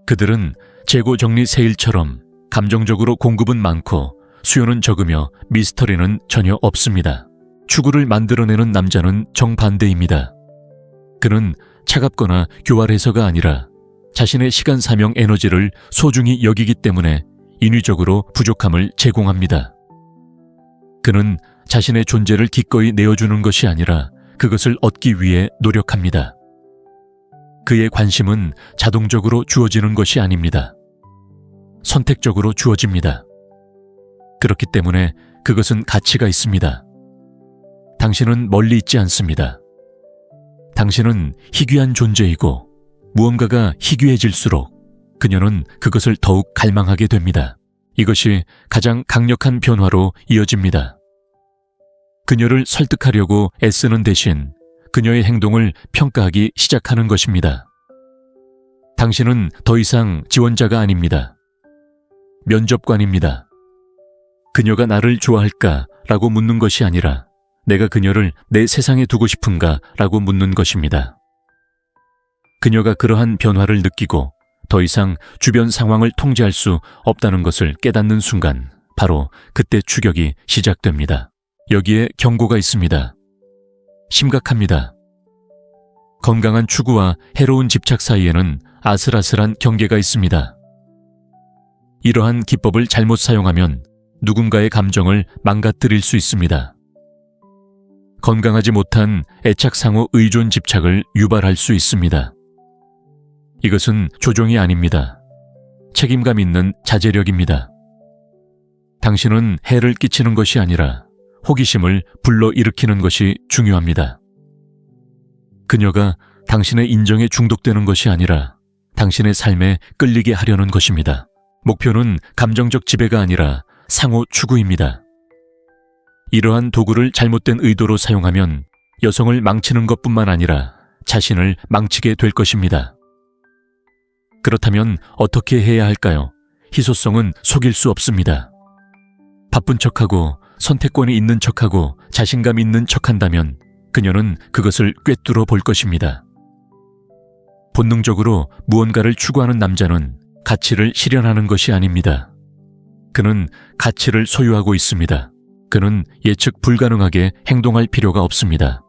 그들은 재고 정리 세일처럼 감정적으로 공급은 많고 수요는 적으며 미스터리는 전혀 없습니다. 추구를 만들어내는 남자는 정반대입니다. 그는 차갑거나 교활해서가 아니라 자신의 시간, 사명, 에너지를 소중히 여기기 때문에 인위적으로 부족함을 제공합니다. 그는 자신의 존재를 기꺼이 내어주는 것이 아니라 그것을 얻기 위해 노력합니다. 그의 관심은 자동적으로 주어지는 것이 아닙니다. 선택적으로 주어집니다. 그렇기 때문에 그것은 가치가 있습니다. 당신은 멀리 있지 않습니다. 당신은 희귀한 존재이고 무언가가 희귀해질수록 그녀는 그것을 더욱 갈망하게 됩니다. 이것이 가장 강력한 변화로 이어집니다. 그녀를 설득하려고 애쓰는 대신 그녀의 행동을 평가하기 시작하는 것입니다. 당신은 더 이상 지원자가 아닙니다. 면접관입니다. 그녀가 나를 좋아할까? 라고 묻는 것이 아니라 내가 그녀를 내 세상에 두고 싶은가? 라고 묻는 것입니다. 그녀가 그러한 변화를 느끼고 더 이상 주변 상황을 통제할 수 없다는 것을 깨닫는 순간 바로 그때 추격이 시작됩니다. 여기에 경고가 있습니다. 심각합니다. 건강한 추구와 해로운 집착 사이에는 아슬아슬한 경계가 있습니다. 이러한 기법을 잘못 사용하면 누군가의 감정을 망가뜨릴 수 있습니다. 건강하지 못한 애착상호 의존 집착을 유발할 수 있습니다. 이것은 조종이 아닙니다. 책임감 있는 자제력입니다. 당신은 해를 끼치는 것이 아니라 호기심을 불러일으키는 것이 중요합니다. 그녀가 당신의 인정에 중독되는 것이 아니라 당신의 삶에 끌리게 하려는 것입니다. 목표는 감정적 지배가 아니라 상호 추구입니다. 이러한 도구를 잘못된 의도로 사용하면 여성을 망치는 것뿐만 아니라 자신을 망치게 될 것입니다. 그렇다면 어떻게 해야 할까요? 희소성은 속일 수 없습니다. 바쁜 척하고 선택권이 있는 척하고 자신감 있는 척한다면 그녀는 그것을 꿰뚫어 볼 것입니다. 본능적으로 무언가를 추구하는 남자는 가치를 실현하는 것이 아닙니다. 그는 가치를 소유하고 있습니다. 그는 예측 불가능하게 행동할 필요가 없습니다.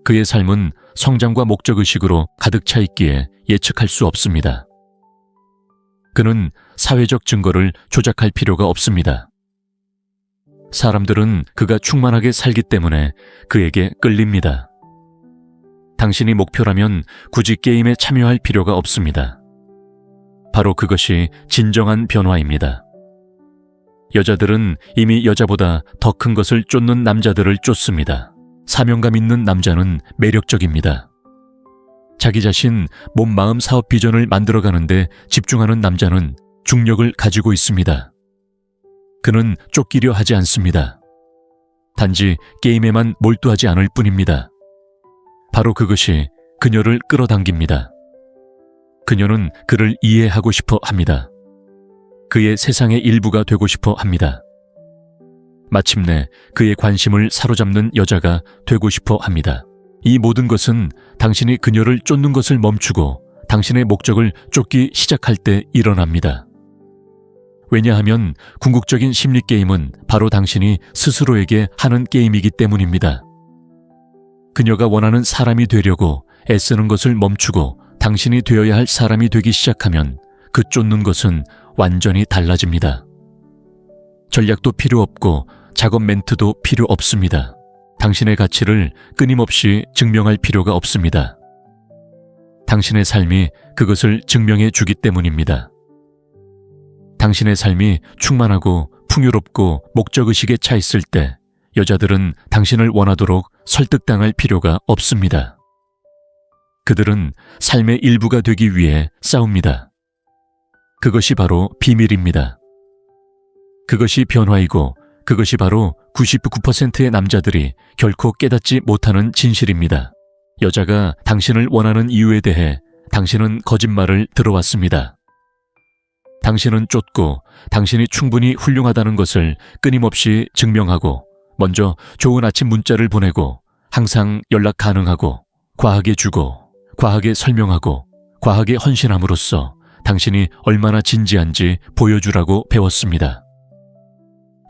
그의 삶은 성장과 목적의식으로 가득 차 있기에 예측할 수 없습니다. 그는 사회적 증거를 조작할 필요가 없습니다. 사람들은 그가 충만하게 살기 때문에 그에게 끌립니다. 당신이 목표라면 굳이 게임에 참여할 필요가 없습니다. 바로 그것이 진정한 변화입니다. 여자들은 이미 여자보다 더 큰 것을 쫓는 남자들을 쫓습니다. 사명감 있는 남자는 매력적입니다. 자기 자신, 몸, 마음 사업 비전을 만들어가는데 집중하는 남자는 중력을 가지고 있습니다. 그는 쫓기려 하지 않습니다. 단지 게임에만 몰두하지 않을 뿐입니다. 바로 그것이 그녀를 끌어당깁니다. 그녀는 그를 이해하고 싶어 합니다. 그의 세상의 일부가 되고 싶어 합니다. 마침내 그의 관심을 사로잡는 여자가 되고 싶어 합니다. 이 모든 것은 당신이 그녀를 쫓는 것을 멈추고 당신의 목적을 쫓기 시작할 때 일어납니다. 왜냐하면 궁극적인 심리게임은 바로 당신이 스스로에게 하는 게임이기 때문입니다. 그녀가 원하는 사람이 되려고 애쓰는 것을 멈추고 당신이 되어야 할 사람이 되기 시작하면 그 쫓는 것은 완전히 달라집니다. 전략도 필요 없고 작업 멘트도 필요 없습니다. 당신의 가치를 끊임없이 증명할 필요가 없습니다. 당신의 삶이 그것을 증명해 주기 때문입니다. 당신의 삶이 충만하고 풍요롭고 목적의식에 차 있을 때 여자들은 당신을 원하도록 설득당할 필요가 없습니다. 그들은 삶의 일부가 되기 위해 싸웁니다. 그것이 바로 비밀입니다. 그것이 변화이고 그것이 바로 99%의 남자들이 결코 깨닫지 못하는 진실입니다. 여자가 당신을 원하는 이유에 대해 당신은 거짓말을 들어왔습니다. 당신은 쫓고 당신이 충분히 훌륭하다는 것을 끊임없이 증명하고 먼저 좋은 아침 문자를 보내고 항상 연락 가능하고 과하게 주고 과하게 설명하고 과하게 헌신함으로써 당신이 얼마나 진지한지 보여주라고 배웠습니다.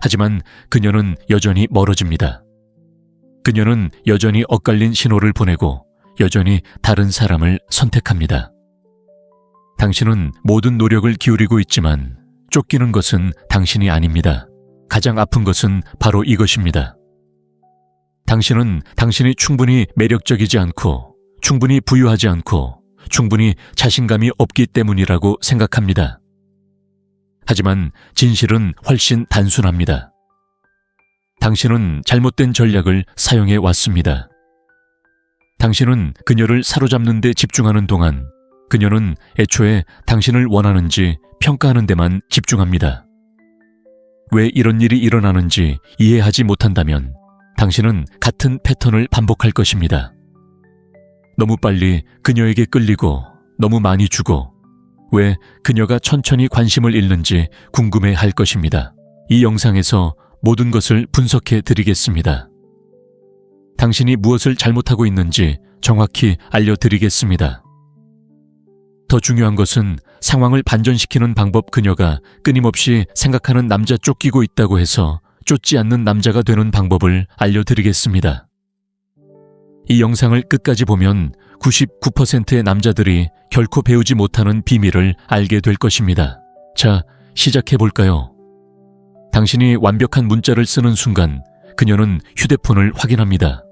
하지만 그녀는 여전히 멀어집니다. 그녀는 여전히 엇갈린 신호를 보내고 여전히 다른 사람을 선택합니다. 당신은 모든 노력을 기울이고 있지만 쫓기는 것은 당신이 아닙니다. 가장 아픈 것은 바로 이것입니다. 당신은 당신이 충분히 매력적이지 않고 충분히 부유하지 않고 충분히 자신감이 없기 때문이라고 생각합니다. 하지만 진실은 훨씬 단순합니다. 당신은 잘못된 전략을 사용해 왔습니다. 당신은 그녀를 사로잡는 데 집중하는 동안 그녀는 애초에 당신을 원하는지 평가하는 데만 집중합니다. 왜 이런 일이 일어나는지 이해하지 못한다면 당신은 같은 패턴을 반복할 것입니다. 너무 빨리 그녀에게 끌리고 너무 많이 주고 왜 그녀가 천천히 관심을 잃는지 궁금해할 것입니다. 이 영상에서 모든 것을 분석해 드리겠습니다. 당신이 무엇을 잘못하고 있는지 정확히 알려드리겠습니다. 더 중요한 것은 상황을 반전시키는 방법. 그녀가 끊임없이 생각하는 남자 쫓기고 있다고 해서 쫓지 않는 남자가 되는 방법을 알려드리겠습니다. 이 영상을 끝까지 보면 99%의 남자들이 결코 배우지 못하는 비밀을 알게 될 것입니다. 자, 시작해볼까요? 당신이 완벽한 문자를 쓰는 순간 그녀는 휴대폰을 확인합니다.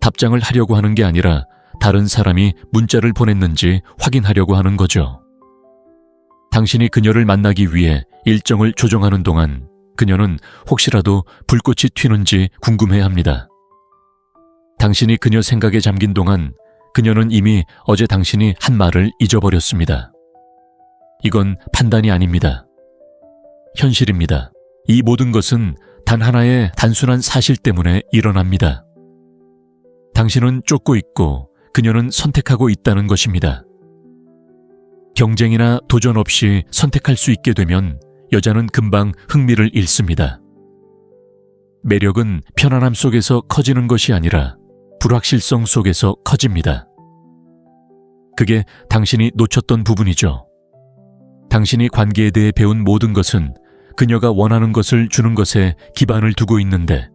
답장을 하려고 하는 게 아니라 다른 사람이 문자를 보냈는지 확인하려고 하는 거죠. 당신이 그녀를 만나기 위해 일정을 조정하는 동안 그녀는 혹시라도 불꽃이 튀는지 궁금해합니다. 당신이 그녀 생각에 잠긴 동안 그녀는 이미 어제 당신이 한 말을 잊어버렸습니다. 이건 판단이 아닙니다. 현실입니다. 이 모든 것은 단 하나의 단순한 사실 때문에 일어납니다. 당신은 쫓고 있고 그녀는 선택하고 있다는 것입니다. 경쟁이나 도전 없이 선택할 수 있게 되면 여자는 금방 흥미를 잃습니다. 매력은 편안함 속에서 커지는 것이 아니라 불확실성 속에서 커집니다. 그게 당신이 놓쳤던 부분이죠. 당신이 관계에 대해 배운 모든 것은 그녀가 원하는 것을 주는 것에 기반을 두고 있는데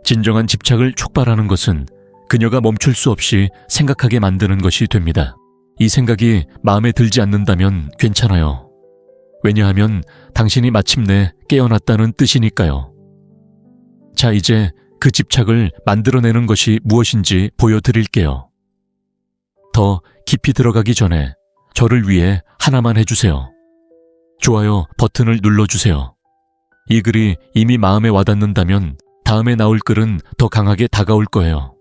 진정한 집착을 촉발하는 것은 그녀가 멈출 수 없이 생각하게 만드는 것이 됩니다. 이 생각이 마음에 들지 않는다면 괜찮아요. 왜냐하면 당신이 마침내 깨어났다는 뜻이니까요. 자, 이제 그 집착을 만들어내는 것이 무엇인지 보여드릴게요. 더 깊이 들어가기 전에 저를 위해 하나만 해주세요. 좋아요 버튼을 눌러주세요. 이 글이 이미 마음에 와닿는다면 다음에 나올 글은 더 강하게 다가올 거예요.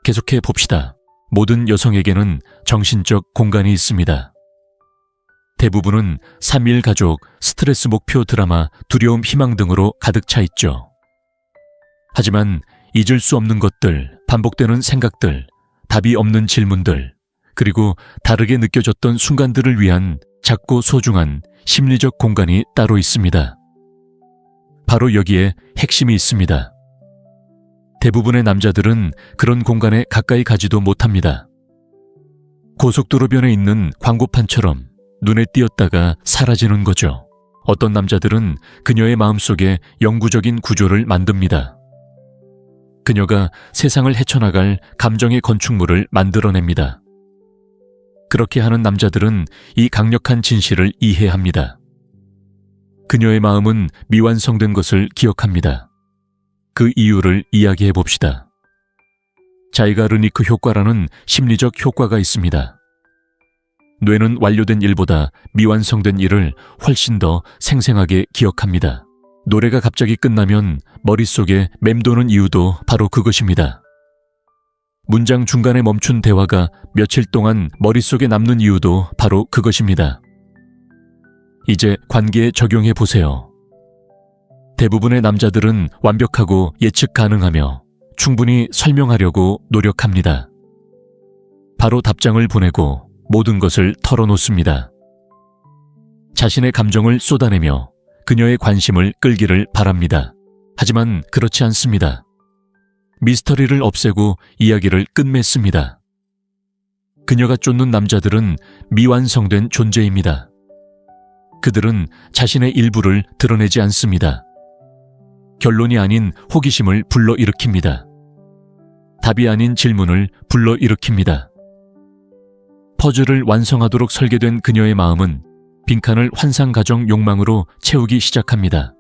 계속해 봅시다. 모든 여성에게는 정신적 공간이 있습니다. 대부분은 3일 가족, 스트레스 목표 드라마, 두려움, 희망 등으로 가득 차 있죠. 하지만 잊을 수 없는 것들, 반복되는 생각들, 답이 없는 질문들, 그리고 다르게 느껴졌던 순간들을 위한 작고 소중한 심리적 공간이 따로 있습니다. 바로 여기에 핵심이 있습니다. 대부분의 남자들은 그런 공간에 가까이 가지도 못합니다. 고속도로변에 있는 광고판처럼 눈에 띄었다가 사라지는 거죠. 어떤 남자들은 그녀의 마음속에 영구적인 구조를 만듭니다. 그녀가 세상을 헤쳐나갈 감정의 건축물을 만들어냅니다. 그렇게 하는 남자들은 이 강력한 진실을 이해합니다. 그녀의 마음은 미완성된 것을 기억합니다. 그 이유를 이야기해 봅시다. 자이가르니크 효과라는 심리적 효과가 있습니다. 뇌는 완료된 일보다 미완성된 일을 훨씬 더 생생하게 기억합니다. 노래가 갑자기 끝나면 머릿속에 맴도는 이유도 바로 그것입니다. 문장 중간에 멈춘 대화가 며칠 동안 머릿속에 남는 이유도 바로 그것입니다. 이제 관계에 적용해 보세요. 대부분의 남자들은 완벽하고 예측 가능하며 충분히 설명하려고 노력합니다. 바로 답장을 보내고 모든 것을 털어놓습니다. 자신의 감정을 쏟아내며 그녀의 관심을 끌기를 바랍니다. 하지만 그렇지 않습니다. 미스터리를 없애고 이야기를 끝맺습니다. 그녀가 쫓는 남자들은 미완성된 존재입니다. 그들은 자신의 일부를 드러내지 않습니다. 결론이 아닌 호기심을 불러일으킵니다. 답이 아닌 질문을 불러일으킵니다. 퍼즐을 완성하도록 설계된 그녀의 마음은 빈칸을 환상가정 욕망으로 채우기 시작합니다.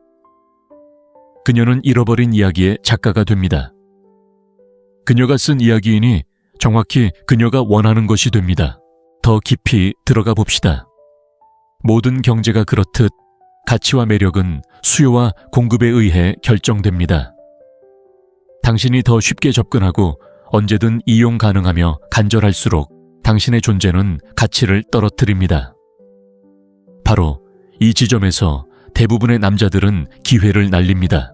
그녀는 잃어버린 이야기의 작가가 됩니다. 그녀가 쓴 이야기이니 정확히 그녀가 원하는 것이 됩니다. 더 깊이 들어가 봅시다. 모든 경제가 그렇듯 가치와 매력은 수요와 공급에 의해 결정됩니다. 당신이 더 쉽게 접근하고 언제든 이용 가능하며 간절할수록 당신의 존재는 가치를 떨어뜨립니다. 바로 이 지점에서 대부분의 남자들은 기회를 날립니다.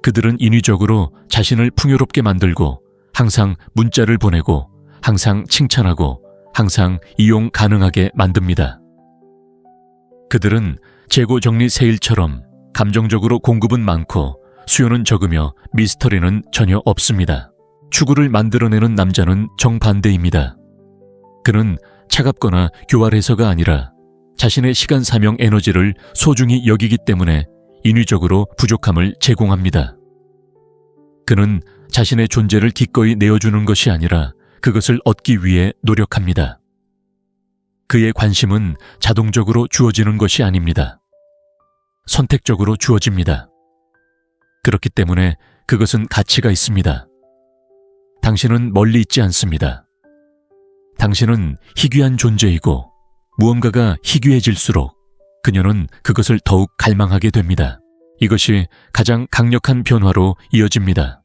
그들은 인위적으로 자신을 풍요롭게 만들고 항상 문자를 보내고 항상 칭찬하고 항상 이용 가능하게 만듭니다. 그들은 재고 정리 세일처럼 감정적으로 공급은 많고 수요는 적으며 미스터리는 전혀 없습니다. 추구를 만들어내는 남자는 정반대입니다. 그는 차갑거나 교활해서가 아니라 자신의 시간, 사명, 에너지를 소중히 여기기 때문에 인위적으로 부족함을 제공합니다. 그는 자신의 존재를 기꺼이 내어주는 것이 아니라 그것을 얻기 위해 노력합니다. 그의 관심은 자동적으로 주어지는 것이 아닙니다. 선택적으로 주어집니다. 그렇기 때문에 그것은 가치가 있습니다. 당신은 멀리 있지 않습니다. 당신은 희귀한 존재이고 무언가가 희귀해질수록 그녀는 그것을 더욱 갈망하게 됩니다. 이것이 가장 강력한 변화로 이어집니다.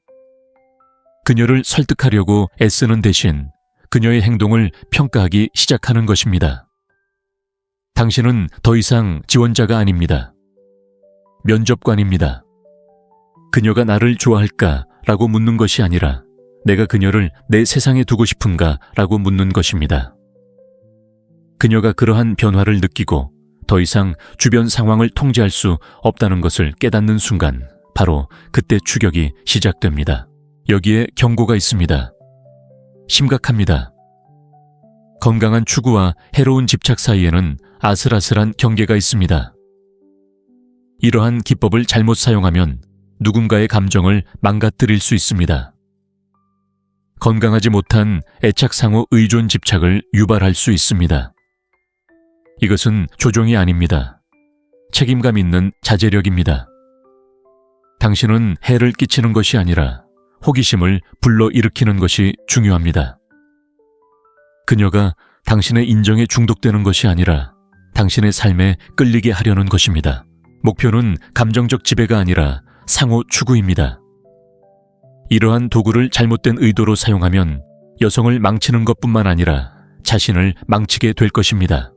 그녀를 설득하려고 애쓰는 대신 그녀의 행동을 평가하기 시작하는 것입니다. 당신은 더 이상 지원자가 아닙니다. 면접관입니다. 그녀가 나를 좋아할까? 라고 묻는 것이 아니라 내가 그녀를 내 세상에 두고 싶은가? 라고 묻는 것입니다. 그녀가 그러한 변화를 느끼고 더 이상 주변 상황을 통제할 수 없다는 것을 깨닫는 순간 바로 그때 추격이 시작됩니다. 여기에 경고가 있습니다. 심각합니다. 건강한 추구와 해로운 집착 사이에는 아슬아슬한 경계가 있습니다. 이러한 기법을 잘못 사용하면 누군가의 감정을 망가뜨릴 수 있습니다. 건강하지 못한 애착 상호 의존 집착을 유발할 수 있습니다. 이것은 조종이 아닙니다. 책임감 있는 자제력입니다. 당신은 해를 끼치는 것이 아니라 호기심을 불러일으키는 것이 중요합니다. 그녀가 당신의 인정에 중독되는 것이 아니라 당신의 삶에 끌리게 하려는 것입니다. 목표는 감정적 지배가 아니라 상호 추구입니다. 이러한 도구를 잘못된 의도로 사용하면 여성을 망치는 것뿐만 아니라 자신을 망치게 될 것입니다.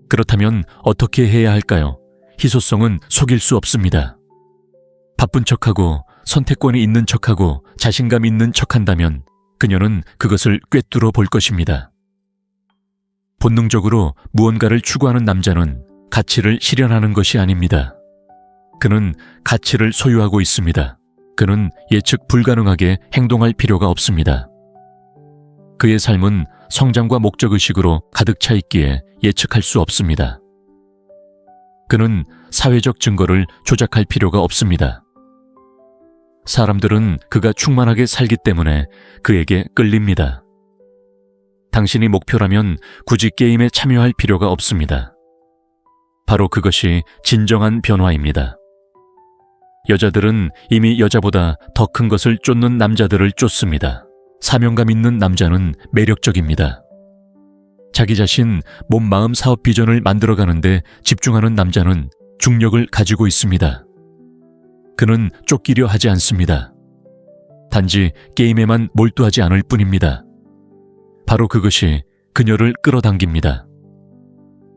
그렇다면 어떻게 해야 할까요? 희소성은 속일 수 없습니다. 바쁜 척하고 선택권이 있는 척하고 자신감 있는 척한다면 그녀는 그것을 꿰뚫어 볼 것입니다. 본능적으로 무언가를 추구하는 남자는 가치를 실현하는 것이 아닙니다. 그는 가치를 소유하고 있습니다. 그는 예측 불가능하게 행동할 필요가 없습니다. 그의 삶은 성장과 목적의식으로 가득 차 있기에 예측할 수 없습니다. 그는 사회적 증거를 조작할 필요가 없습니다. 사람들은 그가 충만하게 살기 때문에 그에게 끌립니다. 당신이 목표라면 굳이 게임에 참여할 필요가 없습니다. 바로 그것이 진정한 변화입니다. 여자들은 이미 여자보다 더 큰 것을 쫓는 남자들을 쫓습니다. 사명감 있는 남자는 매력적입니다. 자기 자신, 몸, 마음 사업 비전을 만들어가는데 집중하는 남자는 중력을 가지고 있습니다. 그는 쫓기려 하지 않습니다. 단지 게임에만 몰두하지 않을 뿐입니다. 바로 그것이 그녀를 끌어당깁니다.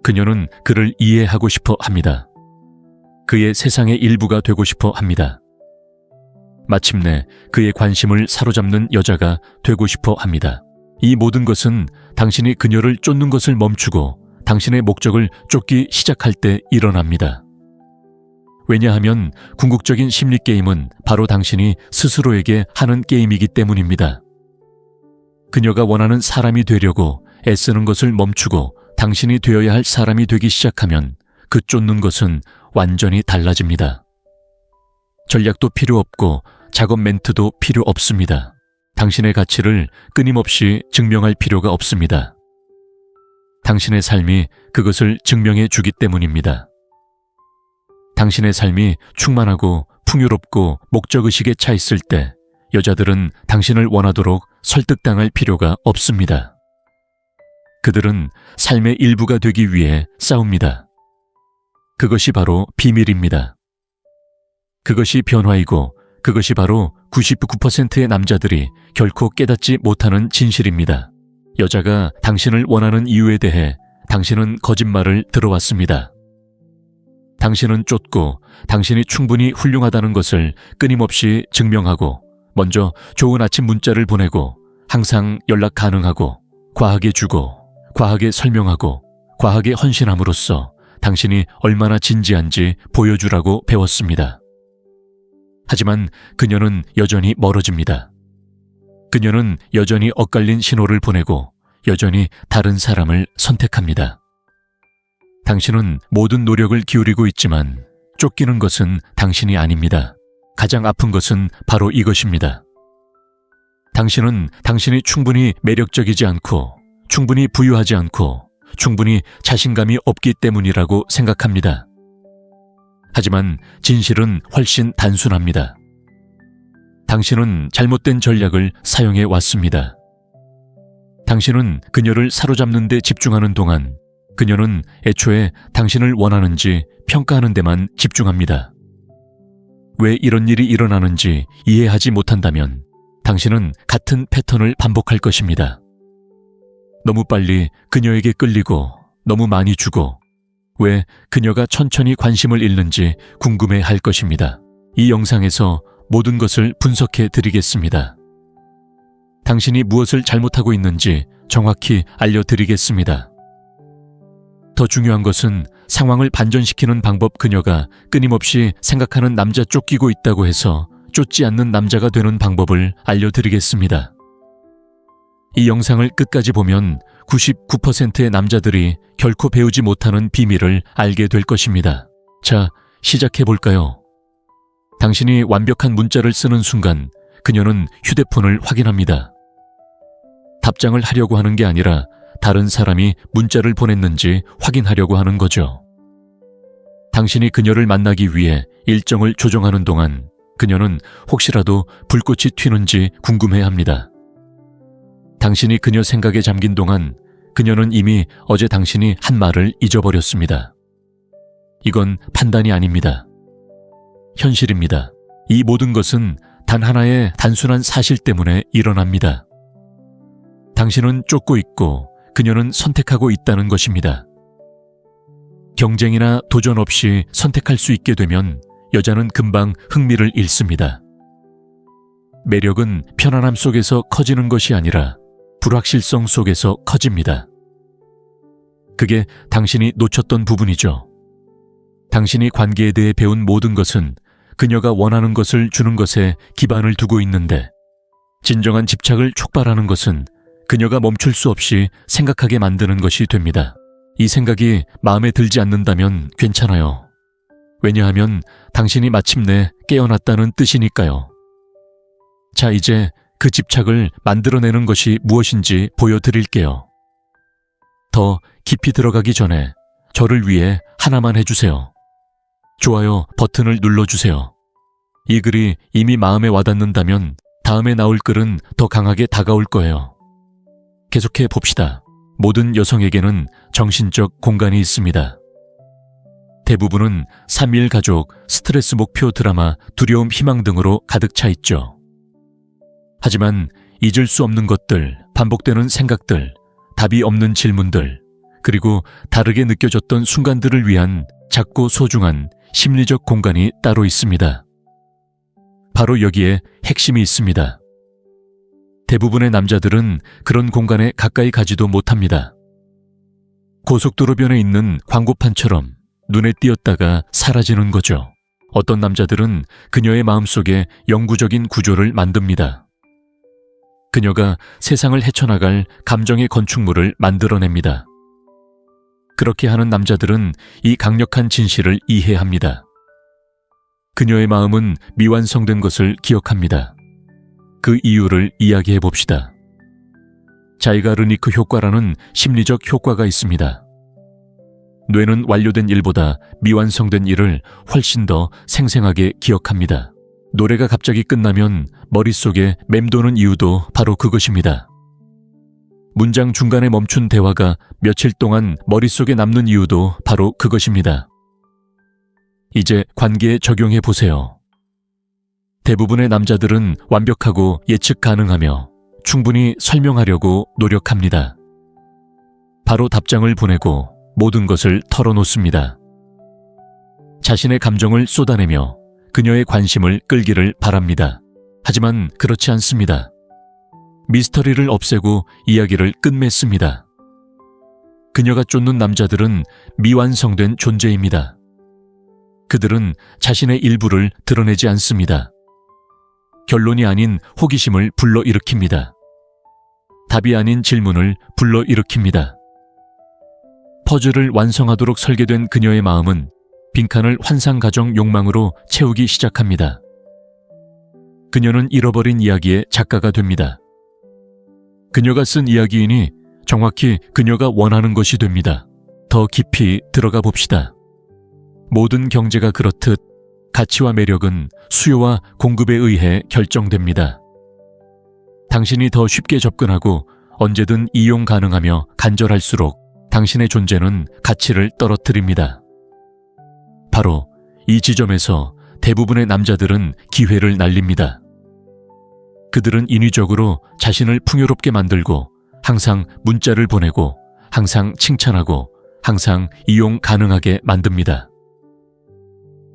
그녀는 그를 이해하고 싶어 합니다. 그의 세상의 일부가 되고 싶어 합니다. 마침내 그의 관심을 사로잡는 여자가 되고 싶어 합니다. 이 모든 것은 당신이 그녀를 쫓는 것을 멈추고 당신의 목적을 쫓기 시작할 때 일어납니다. 왜냐하면 궁극적인 심리게임은 바로 당신이 스스로에게 하는 게임이기 때문입니다. 그녀가 원하는 사람이 되려고 애쓰는 것을 멈추고 당신이 되어야 할 사람이 되기 시작하면 그 쫓는 것은 완전히 달라집니다. 전략도 필요 없고 작업 멘트도 필요 없습니다. 당신의 가치를 끊임없이 증명할 필요가 없습니다. 당신의 삶이 그것을 증명해 주기 때문입니다. 당신의 삶이 충만하고 풍요롭고 목적의식에 차 있을 때 여자들은 당신을 원하도록 설득당할 필요가 없습니다. 그들은 삶의 일부가 되기 위해 싸웁니다. 그것이 바로 비밀입니다. 그것이 변화이고 그것이 바로 99%의 남자들이 결코 깨닫지 못하는 진실입니다. 여자가 당신을 원하는 이유에 대해 당신은 거짓말을 들어왔습니다. 당신은 쫓고 당신이 충분히 훌륭하다는 것을 끊임없이 증명하고 먼저 좋은 아침 문자를 보내고 항상 연락 가능하고 과하게 주고 과하게 설명하고 과하게 헌신함으로써 당신이 얼마나 진지한지 보여주라고 배웠습니다. 하지만 그녀는 여전히 멀어집니다. 그녀는 여전히 엇갈린 신호를 보내고 여전히 다른 사람을 선택합니다. 당신은 모든 노력을 기울이고 있지만 쫓기는 것은 당신이 아닙니다. 가장 아픈 것은 바로 이것입니다. 당신은 당신이 충분히 매력적이지 않고 충분히 부유하지 않고 충분히 자신감이 없기 때문이라고 생각합니다. 하지만 진실은 훨씬 단순합니다. 당신은 잘못된 전략을 사용해 왔습니다. 당신은 그녀를 사로잡는 데 집중하는 동안 그녀는 애초에 당신을 원하는지 평가하는 데만 집중합니다. 왜 이런 일이 일어나는지 이해하지 못한다면 당신은 같은 패턴을 반복할 것입니다. 너무 빨리 그녀에게 끌리고 너무 많이 주고 왜 그녀가 천천히 관심을 잃는지 궁금해 할 것입니다. 이 영상에서 모든 것을 분석해 드리겠습니다. 당신이 무엇을 잘못하고 있는지 정확히 알려드리겠습니다. 더 중요한 것은 상황을 반전시키는 방법. 그녀가 끊임없이 생각하는 남자 쫓기고 있다고 해서 쫓지 않는 남자가 되는 방법을 알려드리겠습니다. 이 영상을 끝까지 보면 99%의 남자들이 결코 배우지 못하는 비밀을 알게 될 것입니다. 자, 시작해볼까요? 당신이 완벽한 문자를 쓰는 순간 그녀는 휴대폰을 확인합니다. 답장을 하려고 하는 게 아니라 다른 사람이 문자를 보냈는지 확인하려고 하는 거죠. 당신이 그녀를 만나기 위해 일정을 조정하는 동안 그녀는 혹시라도 불꽃이 튀는지 궁금해합니다. 당신이 그녀 생각에 잠긴 동안 그녀는 이미 어제 당신이 한 말을 잊어버렸습니다. 이건 판단이 아닙니다. 현실입니다. 이 모든 것은 단 하나의 단순한 사실 때문에 일어납니다. 당신은 쫓고 있고 그녀는 선택하고 있다는 것입니다. 경쟁이나 도전 없이 선택할 수 있게 되면 여자는 금방 흥미를 잃습니다. 매력은 편안함 속에서 커지는 것이 아니라 불확실성 속에서 커집니다. 그게 당신이 놓쳤던 부분이죠. 당신이 관계에 대해 배운 모든 것은 그녀가 원하는 것을 주는 것에 기반을 두고 있는데 진정한 집착을 촉발하는 것은 그녀가 멈출 수 없이 생각하게 만드는 것이 됩니다. 이 생각이 마음에 들지 않는다면 괜찮아요. 왜냐하면 당신이 마침내 깨어났다는 뜻이니까요. 자, 이제 그 집착을 만들어내는 것이 무엇인지 보여드릴게요. 더 깊이 들어가기 전에 저를 위해 하나만 해주세요. 좋아요 버튼을 눌러주세요. 이 글이 이미 마음에 와닿는다면 다음에 나올 글은 더 강하게 다가올 거예요. 계속해 봅시다. 모든 여성에게는 정신적 공간이 있습니다. 대부분은 3일 가족, 스트레스 목표 드라마, 두려움 희망 등으로 가득 차 있죠. 하지만 잊을 수 없는 것들, 반복되는 생각들, 답이 없는 질문들, 그리고 다르게 느껴졌던 순간들을 위한 작고 소중한 심리적 공간이 따로 있습니다. 바로 여기에 핵심이 있습니다. 대부분의 남자들은 그런 공간에 가까이 가지도 못합니다. 고속도로변에 있는 광고판처럼 눈에 띄었다가 사라지는 거죠. 어떤 남자들은 그녀의 마음속에 영구적인 구조를 만듭니다. 그녀가 세상을 헤쳐나갈 감정의 건축물을 만들어냅니다. 그렇게 하는 남자들은 이 강력한 진실을 이해합니다. 그녀의 마음은 미완성된 것을 기억합니다. 그 이유를 이야기해 봅시다. 자이가르니크 효과라는 심리적 효과가 있습니다. 뇌는 완료된 일보다 미완성된 일을 훨씬 더 생생하게 기억합니다. 노래가 갑자기 끝나면 머릿속에 맴도는 이유도 바로 그것입니다. 문장 중간에 멈춘 대화가 며칠 동안 머릿속에 남는 이유도 바로 그것입니다. 이제 관계에 적용해 보세요. 대부분의 남자들은 완벽하고 예측 가능하며 충분히 설명하려고 노력합니다. 바로 답장을 보내고 모든 것을 털어놓습니다. 자신의 감정을 쏟아내며 그녀의 관심을 끌기를 바랍니다. 하지만 그렇지 않습니다. 미스터리를 없애고 이야기를 끝맺습니다. 그녀가 쫓는 남자들은 미완성된 존재입니다. 그들은 자신의 일부를 드러내지 않습니다. 결론이 아닌 호기심을 불러일으킵니다. 답이 아닌 질문을 불러일으킵니다. 퍼즐을 완성하도록 설계된 그녀의 마음은 빈칸을 환상가정 욕망으로 채우기 시작합니다. 그녀는 잃어버린 이야기의 작가가 됩니다. 그녀가 쓴 이야기이니 정확히 그녀가 원하는 것이 됩니다. 더 깊이 들어가 봅시다. 모든 경제가 그렇듯 가치와 매력은 수요와 공급에 의해 결정됩니다. 당신이 더 쉽게 접근하고 언제든 이용 가능하며 간절할수록 당신의 존재는 가치를 떨어뜨립니다. 바로 이 지점에서 대부분의 남자들은 기회를 날립니다. 그들은 인위적으로 자신을 풍요롭게 만들고 항상 문자를 보내고 항상 칭찬하고 항상 이용 가능하게 만듭니다.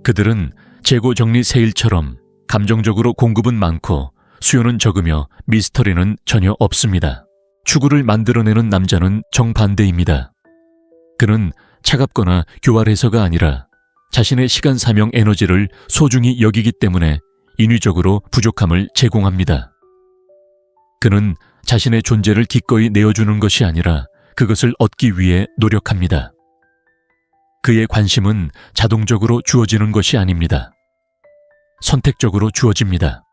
그들은 재고 정리 세일처럼 감정적으로 공급은 많고 수요는 적으며 미스터리는 전혀 없습니다. 추구를 만들어내는 남자는 정반대입니다. 그는 차갑거나 교활해서가 아니라 자신의 시간, 사명, 에너지를 소중히 여기기 때문에 인위적으로 부족함을 제공합니다. 그는 자신의 존재를 기꺼이 내어주는 것이 아니라 그것을 얻기 위해 노력합니다. 그의 관심은 자동적으로 주어지는 것이 아닙니다. 선택적으로 주어집니다.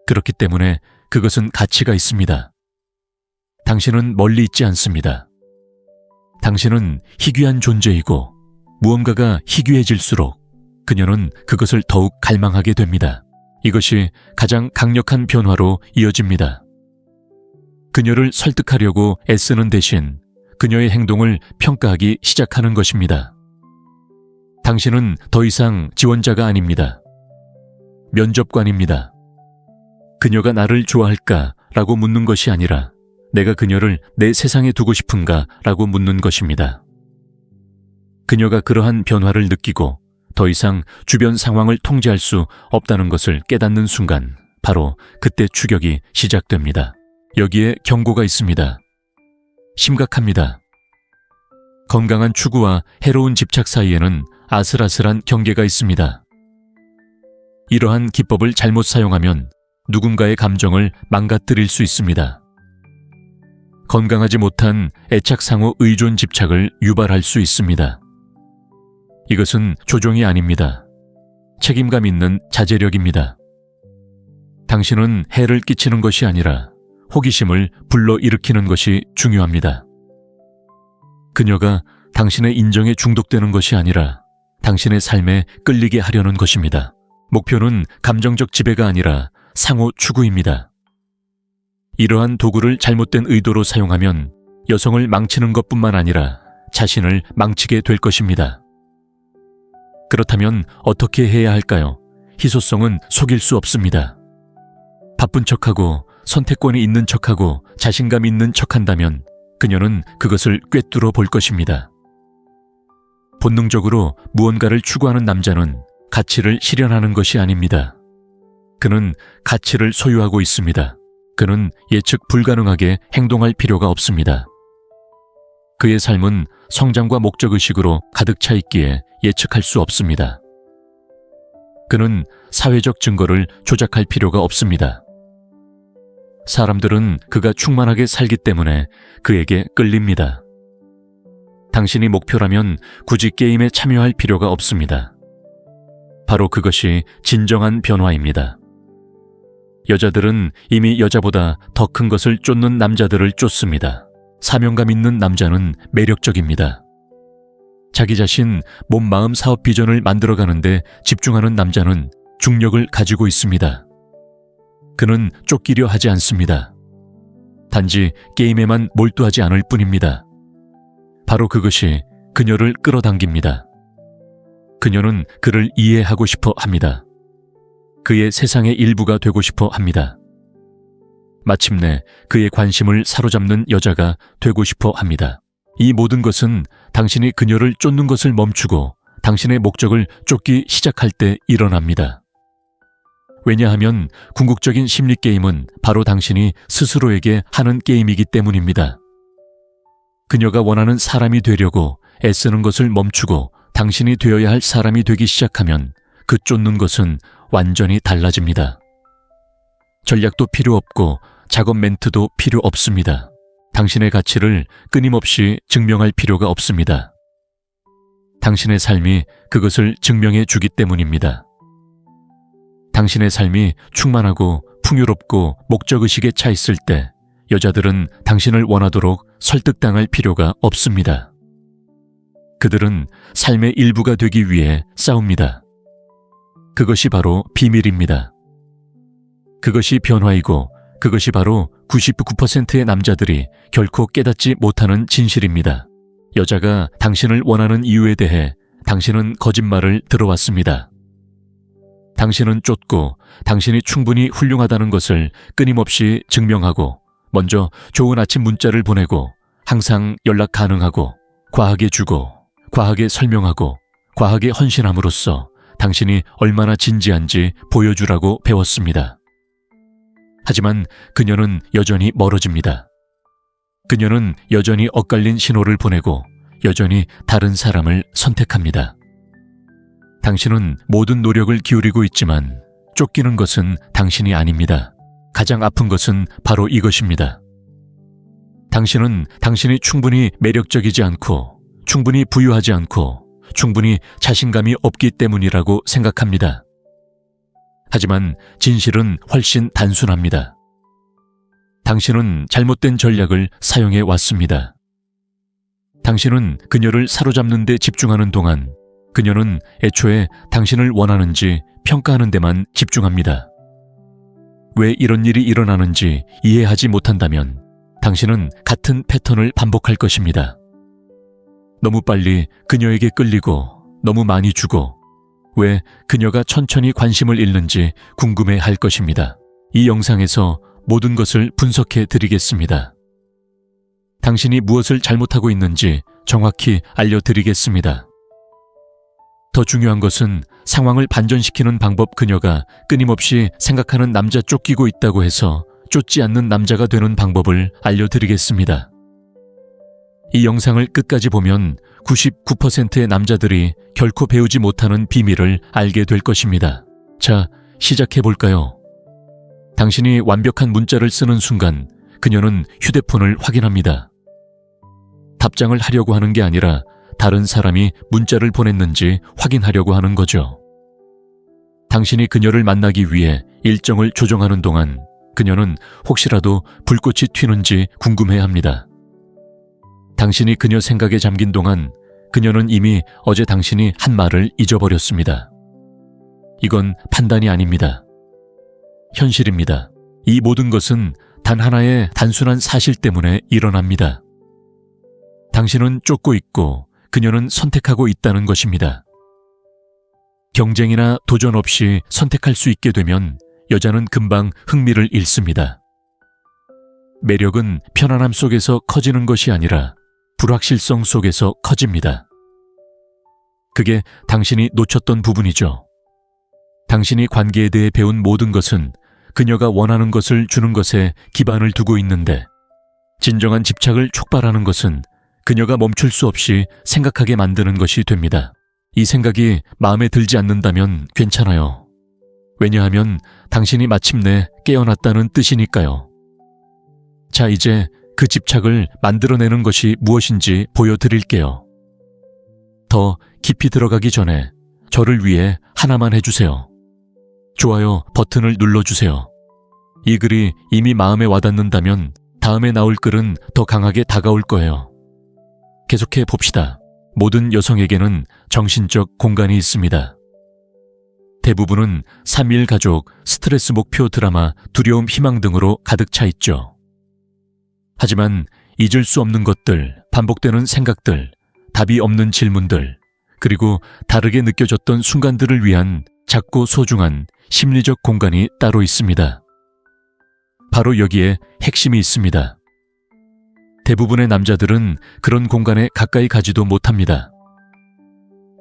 그렇기 때문에 그것은 가치가 있습니다. 당신은 멀리 있지 않습니다. 당신은 희귀한 존재이고 무언가가 희귀해질수록 그녀는 그것을 더욱 갈망하게 됩니다. 이것이 가장 강력한 변화로 이어집니다. 그녀를 설득하려고 애쓰는 대신 그녀의 행동을 평가하기 시작하는 것입니다. 당신은 더 이상 지원자가 아닙니다. 면접관입니다. 그녀가 나를 좋아할까? 라고 묻는 것이 아니라 내가 그녀를 내 세상에 두고 싶은가? 라고 묻는 것입니다. 그녀가 그러한 변화를 느끼고 더 이상 주변 상황을 통제할 수 없다는 것을 깨닫는 순간 바로 그때 추격이 시작됩니다. 여기에 경고가 있습니다. 심각합니다. 건강한 추구와 해로운 집착 사이에는 아슬아슬한 경계가 있습니다. 이러한 기법을 잘못 사용하면 누군가의 감정을 망가뜨릴 수 있습니다. 건강하지 못한 애착상호 의존 집착을 유발할 수 있습니다. 이것은 조종이 아닙니다. 책임감 있는 자제력입니다. 당신은 해를 끼치는 것이 아니라 호기심을 불러일으키는 것이 중요합니다. 그녀가 당신의 인정에 중독되는 것이 아니라 당신의 삶에 끌리게 하려는 것입니다. 목표는 감정적 지배가 아니라 상호 추구입니다. 이러한 도구를 잘못된 의도로 사용하면 여성을 망치는 것뿐만 아니라 자신을 망치게 될 것입니다. 그렇다면 어떻게 해야 할까요? 희소성은 속일 수 없습니다. 바쁜 척하고 선택권이 있는 척하고 자신감 있는 척한다면 그녀는 그것을 꿰뚫어 볼 것입니다. 본능적으로 무언가를 추구하는 남자는 가치를 실현하는 것이 아닙니다. 그는 가치를 소유하고 있습니다. 그는 예측 불가능하게 행동할 필요가 없습니다. 그의 삶은 성장과 목적의식으로 가득 차 있기에 예측할 수 없습니다. 그는 사회적 증거를 조작할 필요가 없습니다. 사람들은 그가 충만하게 살기 때문에 그에게 끌립니다. 당신이 목표라면 굳이 게임에 참여할 필요가 없습니다. 바로 그것이 진정한 변화입니다. 여자들은 이미 여자보다 더 큰 것을 쫓는 남자들을 쫓습니다. 사명감 있는 남자는 매력적입니다. 자기 자신, 몸, 마음, 사업 비전을 만들어가는데 집중하는 남자는 중력을 가지고 있습니다. 그는 쫓기려 하지 않습니다. 단지 게임에만 몰두하지 않을 뿐입니다. 바로 그것이 그녀를 끌어당깁니다. 그녀는 그를 이해하고 싶어 합니다. 그의 세상의 일부가 되고 싶어 합니다. 마침내 그의 관심을 사로잡는 여자가 되고 싶어 합니다. 이 모든 것은 당신이 그녀를 쫓는 것을 멈추고 당신의 목적을 쫓기 시작할 때 일어납니다. 왜냐하면 궁극적인 심리게임은 바로 당신이 스스로에게 하는 게임이기 때문입니다. 그녀가 원하는 사람이 되려고 애쓰는 것을 멈추고 당신이 되어야 할 사람이 되기 시작하면 그 쫓는 것은 완전히 달라집니다. 전략도 필요 없고 작업 멘트도 필요 없습니다. 당신의 가치를 끊임없이 증명할 필요가 없습니다. 당신의 삶이 그것을 증명해 주기 때문입니다. 당신의 삶이 충만하고 풍요롭고 목적의식에 차 있을 때 여자들은 당신을 원하도록 설득당할 필요가 없습니다. 그들은 삶의 일부가 되기 위해 싸웁니다. 그것이 바로 비밀입니다. 그것이 변화이고 그것이 바로 99%의 남자들이 결코 깨닫지 못하는 진실입니다. 여자가 당신을 원하는 이유에 대해 당신은 거짓말을 들어왔습니다. 당신은 쫓고 당신이 충분히 훌륭하다는 것을 끊임없이 증명하고 먼저 좋은 아침 문자를 보내고 항상 연락 가능하고 과하게 주고 과하게 설명하고 과하게 헌신함으로써 당신이 얼마나 진지한지 보여주라고 배웠습니다. 하지만 그녀는 여전히 멀어집니다. 그녀는 여전히 엇갈린 신호를 보내고 여전히 다른 사람을 선택합니다. 당신은 모든 노력을 기울이고 있지만 쫓기는 것은 당신이 아닙니다. 가장 아픈 것은 바로 이것입니다. 당신은 당신이 충분히 매력적이지 않고 충분히 부유하지 않고 충분히 자신감이 없기 때문이라고 생각합니다. 하지만 진실은 훨씬 단순합니다. 당신은 잘못된 전략을 사용해 왔습니다. 당신은 그녀를 사로잡는 데 집중하는 동안 그녀는 애초에 당신을 원하는지 평가하는 데만 집중합니다. 왜 이런 일이 일어나는지 이해하지 못한다면 당신은 같은 패턴을 반복할 것입니다. 너무 빨리 그녀에게 끌리고 너무 많이 주고 왜 그녀가 천천히 관심을 잃는지 궁금해 할 것입니다. 이 영상에서 모든 것을 분석해 드리겠습니다. 당신이 무엇을 잘못하고 있는지 정확히 알려드리겠습니다. 더 중요한 것은 상황을 반전시키는 방법. 그녀가 끊임없이 생각하는 남자 쫓기고 있다고 해서 쫓지 않는 남자가 되는 방법을 알려드리겠습니다. 이 영상을 끝까지 보면 99%의 남자들이 결코 배우지 못하는 비밀을 알게 될 것입니다. 자, 시작해볼까요? 당신이 완벽한 문자를 쓰는 순간 그녀는 휴대폰을 확인합니다. 답장을 하려고 하는 게 아니라 다른 사람이 문자를 보냈는지 확인하려고 하는 거죠. 당신이 그녀를 만나기 위해 일정을 조정하는 동안 그녀는 혹시라도 불꽃이 튀는지 궁금해합니다. 당신이 그녀 생각에 잠긴 동안 그녀는 이미 어제 당신이 한 말을 잊어버렸습니다. 이건 판단이 아닙니다. 현실입니다. 이 모든 것은 단 하나의 단순한 사실 때문에 일어납니다. 당신은 쫓고 있고 그녀는 선택하고 있다는 것입니다. 경쟁이나 도전 없이 선택할 수 있게 되면 여자는 금방 흥미를 잃습니다. 매력은 편안함 속에서 커지는 것이 아니라 불확실성 속에서 커집니다. 그게 당신이 놓쳤던 부분이죠. 당신이 관계에 대해 배운 모든 것은 그녀가 원하는 것을 주는 것에 기반을 두고 있는데, 진정한 집착을 촉발하는 것은 그녀가 멈출 수 없이 생각하게 만드는 것이 됩니다. 이 생각이 마음에 들지 않는다면 괜찮아요. 왜냐하면 당신이 마침내 깨어났다는 뜻이니까요. 자, 이제 그 집착을 만들어내는 것이 무엇인지 보여드릴게요. 더 깊이 들어가기 전에 저를 위해 하나만 해주세요. 좋아요 버튼을 눌러주세요. 이 글이 이미 마음에 와닿는다면 다음에 나올 글은 더 강하게 다가올 거예요. 계속해 봅시다. 모든 여성에게는 정신적 공간이 있습니다. 대부분은 3일 가족, 스트레스 목표 드라마, 두려움 희망 등으로 가득 차 있죠. 하지만 잊을 수 없는 것들, 반복되는 생각들, 답이 없는 질문들, 그리고 다르게 느껴졌던 순간들을 위한 작고 소중한 심리적 공간이 따로 있습니다. 바로 여기에 핵심이 있습니다. 대부분의 남자들은 그런 공간에 가까이 가지도 못합니다.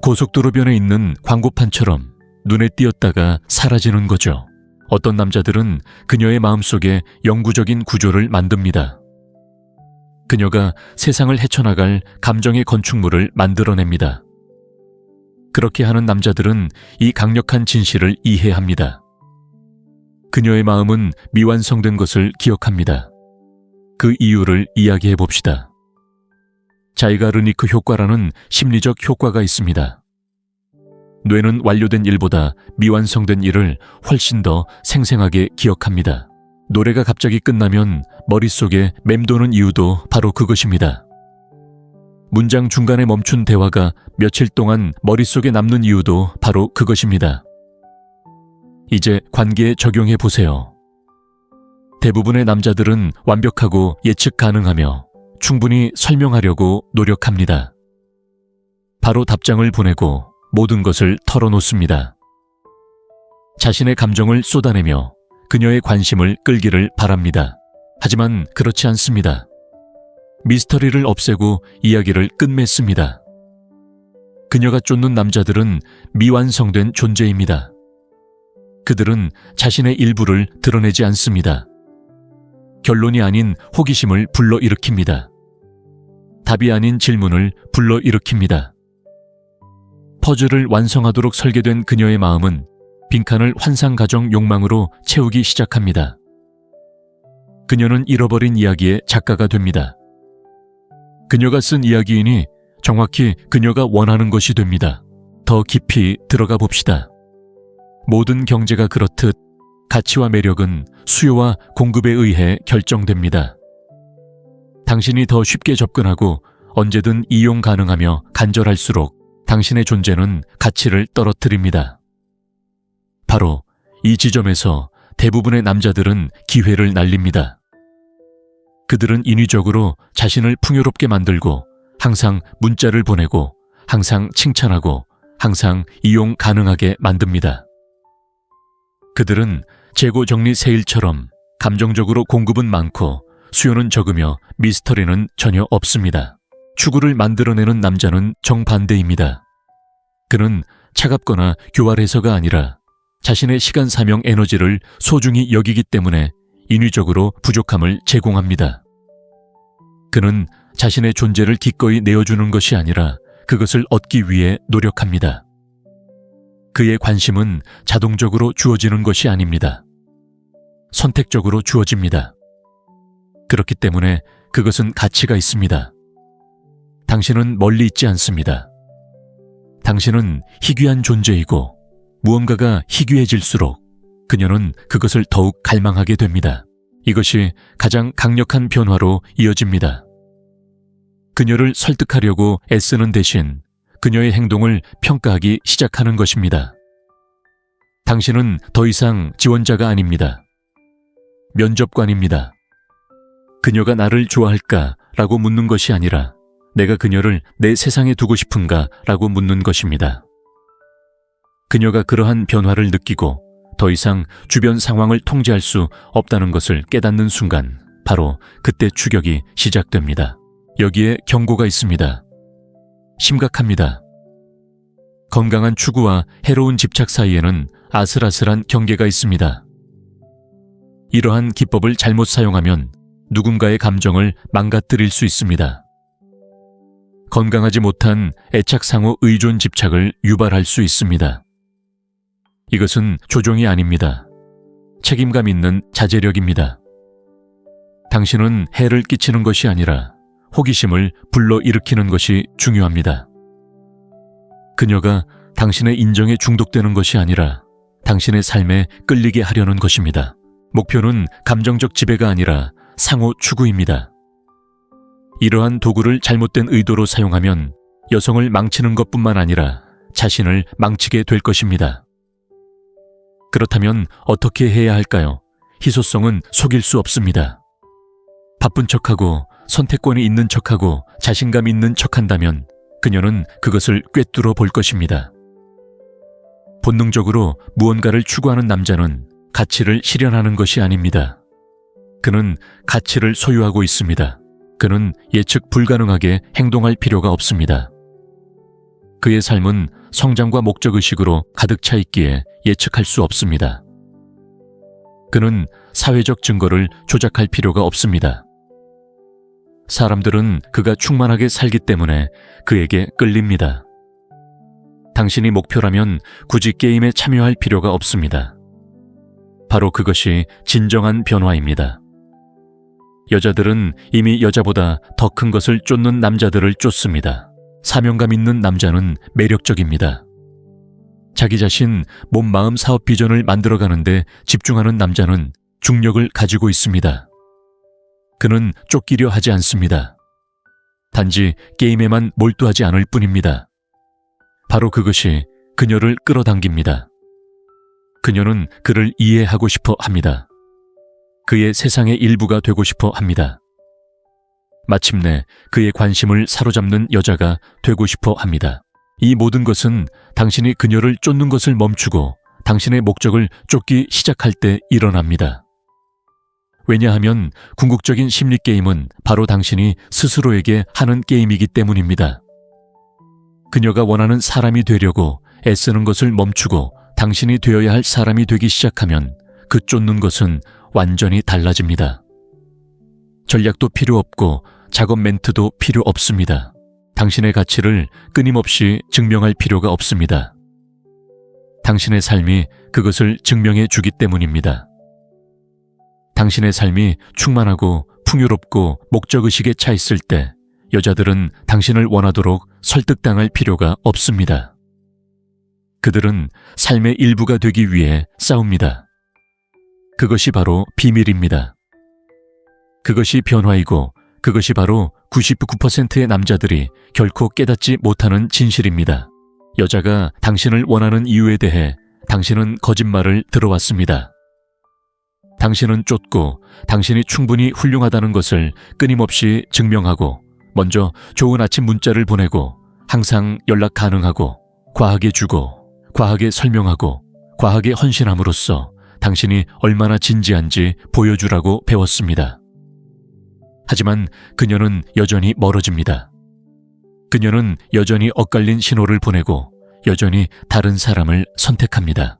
고속도로변에 있는 광고판처럼 눈에 띄었다가 사라지는 거죠. 어떤 남자들은 그녀의 마음속에 영구적인 구조를 만듭니다. 그녀가 세상을 헤쳐나갈 감정의 건축물을 만들어냅니다. 그렇게 하는 남자들은 이 강력한 진실을 이해합니다. 그녀의 마음은 미완성된 것을 기억합니다. 그 이유를 이야기해 봅시다. 자이가르니크 효과라는 심리적 효과가 있습니다. 뇌는 완료된 일보다 미완성된 일을 훨씬 더 생생하게 기억합니다. 노래가 갑자기 끝나면 머릿속에 맴도는 이유도 바로 그것입니다. 문장 중간에 멈춘 대화가 며칠 동안 머릿속에 남는 이유도 바로 그것입니다. 이제 관계에 적용해 보세요. 대부분의 남자들은 완벽하고 예측 가능하며 충분히 설명하려고 노력합니다. 바로 답장을 보내고 모든 것을 털어놓습니다. 자신의 감정을 쏟아내며 그녀의 관심을 끌기를 바랍니다. 하지만 그렇지 않습니다. 미스터리를 없애고 이야기를 끝맺습니다. 그녀가 쫓는 남자들은 미완성된 존재입니다. 그들은 자신의 일부를 드러내지 않습니다. 결론이 아닌 호기심을 불러일으킵니다. 답이 아닌 질문을 불러일으킵니다. 퍼즐을 완성하도록 설계된 그녀의 마음은 빈칸을 환상가정 욕망으로 채우기 시작합니다. 그녀는 잃어버린 이야기의 작가가 됩니다. 그녀가 쓴 이야기이니 정확히 그녀가 원하는 것이 됩니다. 더 깊이 들어가 봅시다. 모든 경제가 그렇듯 가치와 매력은 수요와 공급에 의해 결정됩니다. 당신이 더 쉽게 접근하고 언제든 이용 가능하며 간절할수록 당신의 존재는 가치를 떨어뜨립니다. 바로 이 지점에서 대부분의 남자들은 기회를 날립니다. 그들은 인위적으로 자신을 풍요롭게 만들고 항상 문자를 보내고 항상 칭찬하고 항상 이용 가능하게 만듭니다. 그들은 재고 정리 세일처럼 감정적으로 공급은 많고 수요는 적으며 미스터리는 전혀 없습니다. 추구를 만들어내는 남자는 정반대입니다. 그는 차갑거나 교활해서가 아니라 자신의 시간, 사명, 에너지를 소중히 여기기 때문에 인위적으로 부족함을 제공합니다. 그는 자신의 존재를 기꺼이 내어주는 것이 아니라 그것을 얻기 위해 노력합니다. 그의 관심은 자동적으로 주어지는 것이 아닙니다. 선택적으로 주어집니다. 그렇기 때문에 그것은 가치가 있습니다. 당신은 멀리 있지 않습니다. 당신은 희귀한 존재이고 무언가가 희귀해질수록 그녀는 그것을 더욱 갈망하게 됩니다. 이것이 가장 강력한 변화로 이어집니다. 그녀를 설득하려고 애쓰는 대신 그녀의 행동을 평가하기 시작하는 것입니다. 당신은 더 이상 지원자가 아닙니다. 면접관입니다. 그녀가 나를 좋아할까? 라고 묻는 것이 아니라 내가 그녀를 내 세상에 두고 싶은가? 라고 묻는 것입니다. 그녀가 그러한 변화를 느끼고 더 이상 주변 상황을 통제할 수 없다는 것을 깨닫는 순간 바로 그때 추격이 시작됩니다. 여기에 경고가 있습니다. 심각합니다. 건강한 추구와 해로운 집착 사이에는 아슬아슬한 경계가 있습니다. 이러한 기법을 잘못 사용하면 누군가의 감정을 망가뜨릴 수 있습니다. 건강하지 못한 애착상호 의존 집착을 유발할 수 있습니다. 이것은 조종이 아닙니다. 책임감 있는 자제력입니다. 당신은 해를 끼치는 것이 아니라 호기심을 불러일으키는 것이 중요합니다. 그녀가 당신의 인정에 중독되는 것이 아니라 당신의 삶에 끌리게 하려는 것입니다. 목표는 감정적 지배가 아니라 상호 추구입니다. 이러한 도구를 잘못된 의도로 사용하면 여성을 망치는 것뿐만 아니라 자신을 망치게 될 것입니다. 그렇다면 어떻게 해야 할까요? 희소성은 속일 수 없습니다. 바쁜 척하고 선택권이 있는 척하고 자신감 있는 척한다면 그녀는 그것을 꿰뚫어 볼 것입니다. 본능적으로 무언가를 추구하는 남자는 가치를 실현하는 것이 아닙니다. 그는 가치를 소유하고 있습니다. 그는 예측 불가능하게 행동할 필요가 없습니다. 그의 삶은 성장과 목적의식으로 가득 차 있기에 예측할 수 없습니다. 그는 사회적 증거를 조작할 필요가 없습니다. 사람들은 그가 충만하게 살기 때문에 그에게 끌립니다. 당신이 목표라면 굳이 게임에 참여할 필요가 없습니다. 바로 그것이 진정한 변화입니다. 여자들은 이미 여자보다 더 큰 것을 쫓는 남자들을 쫓습니다. 사명감 있는 남자는 매력적입니다. 자기 자신, 몸, 마음, 사업 비전을 만들어가는데 집중하는 남자는 중력을 가지고 있습니다. 그는 쫓기려 하지 않습니다. 단지 게임에만 몰두하지 않을 뿐입니다. 바로 그것이 그녀를 끌어당깁니다. 그녀는 그를 이해하고 싶어 합니다. 그의 세상의 일부가 되고 싶어 합니다. 마침내 그의 관심을 사로잡는 여자가 되고 싶어 합니다. 이 모든 것은 당신이 그녀를 쫓는 것을 멈추고 당신의 목적을 쫓기 시작할 때 일어납니다. 왜냐하면 궁극적인 심리게임은 바로 당신이 스스로에게 하는 게임이기 때문입니다. 그녀가 원하는 사람이 되려고 애쓰는 것을 멈추고 당신이 되어야 할 사람이 되기 시작하면 그 쫓는 것은 완전히 달라집니다. 전략도 필요 없고 작업 멘트도 필요 없습니다. 당신의 가치를 끊임없이 증명할 필요가 없습니다. 당신의 삶이 그것을 증명해 주기 때문입니다. 당신의 삶이 충만하고 풍요롭고 목적의식에 차 있을 때 여자들은 당신을 원하도록 설득당할 필요가 없습니다. 그들은 삶의 일부가 되기 위해 싸웁니다. 그것이 바로 비밀입니다. 그것이 변화이고 그것이 바로 99%의 남자들이 결코 깨닫지 못하는 진실입니다. 여자가 당신을 원하는 이유에 대해 당신은 거짓말을 들어왔습니다. 당신은 쫓고 당신이 충분히 훌륭하다는 것을 끊임없이 증명하고 먼저 좋은 아침 문자를 보내고 항상 연락 가능하고 과하게 주고 과하게 설명하고 과하게 헌신함으로써 당신이 얼마나 진지한지 보여주라고 배웠습니다. 하지만 그녀는 여전히 멀어집니다. 그녀는 여전히 엇갈린 신호를 보내고 여전히 다른 사람을 선택합니다.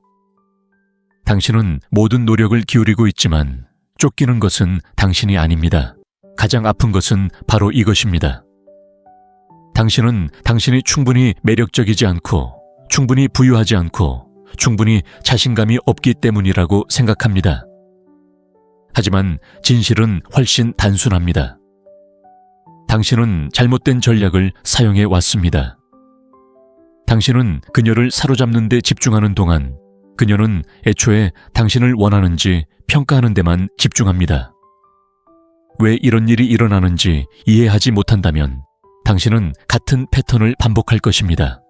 당신은 모든 노력을 기울이고 있지만 쫓기는 것은 당신이 아닙니다. 가장 아픈 것은 바로 이것입니다. 당신은 당신이 충분히 매력적이지 않고 충분히 부유하지 않고 충분히 자신감이 없기 때문이라고 생각합니다. 하지만 진실은 훨씬 단순합니다. 당신은 잘못된 전략을 사용해 왔습니다. 당신은 그녀를 사로잡는 데 집중하는 동안 그녀는 애초에 당신을 원하는지 평가하는 데만 집중합니다. 왜 이런 일이 일어나는지 이해하지 못한다면 당신은 같은 패턴을 반복할 것입니다.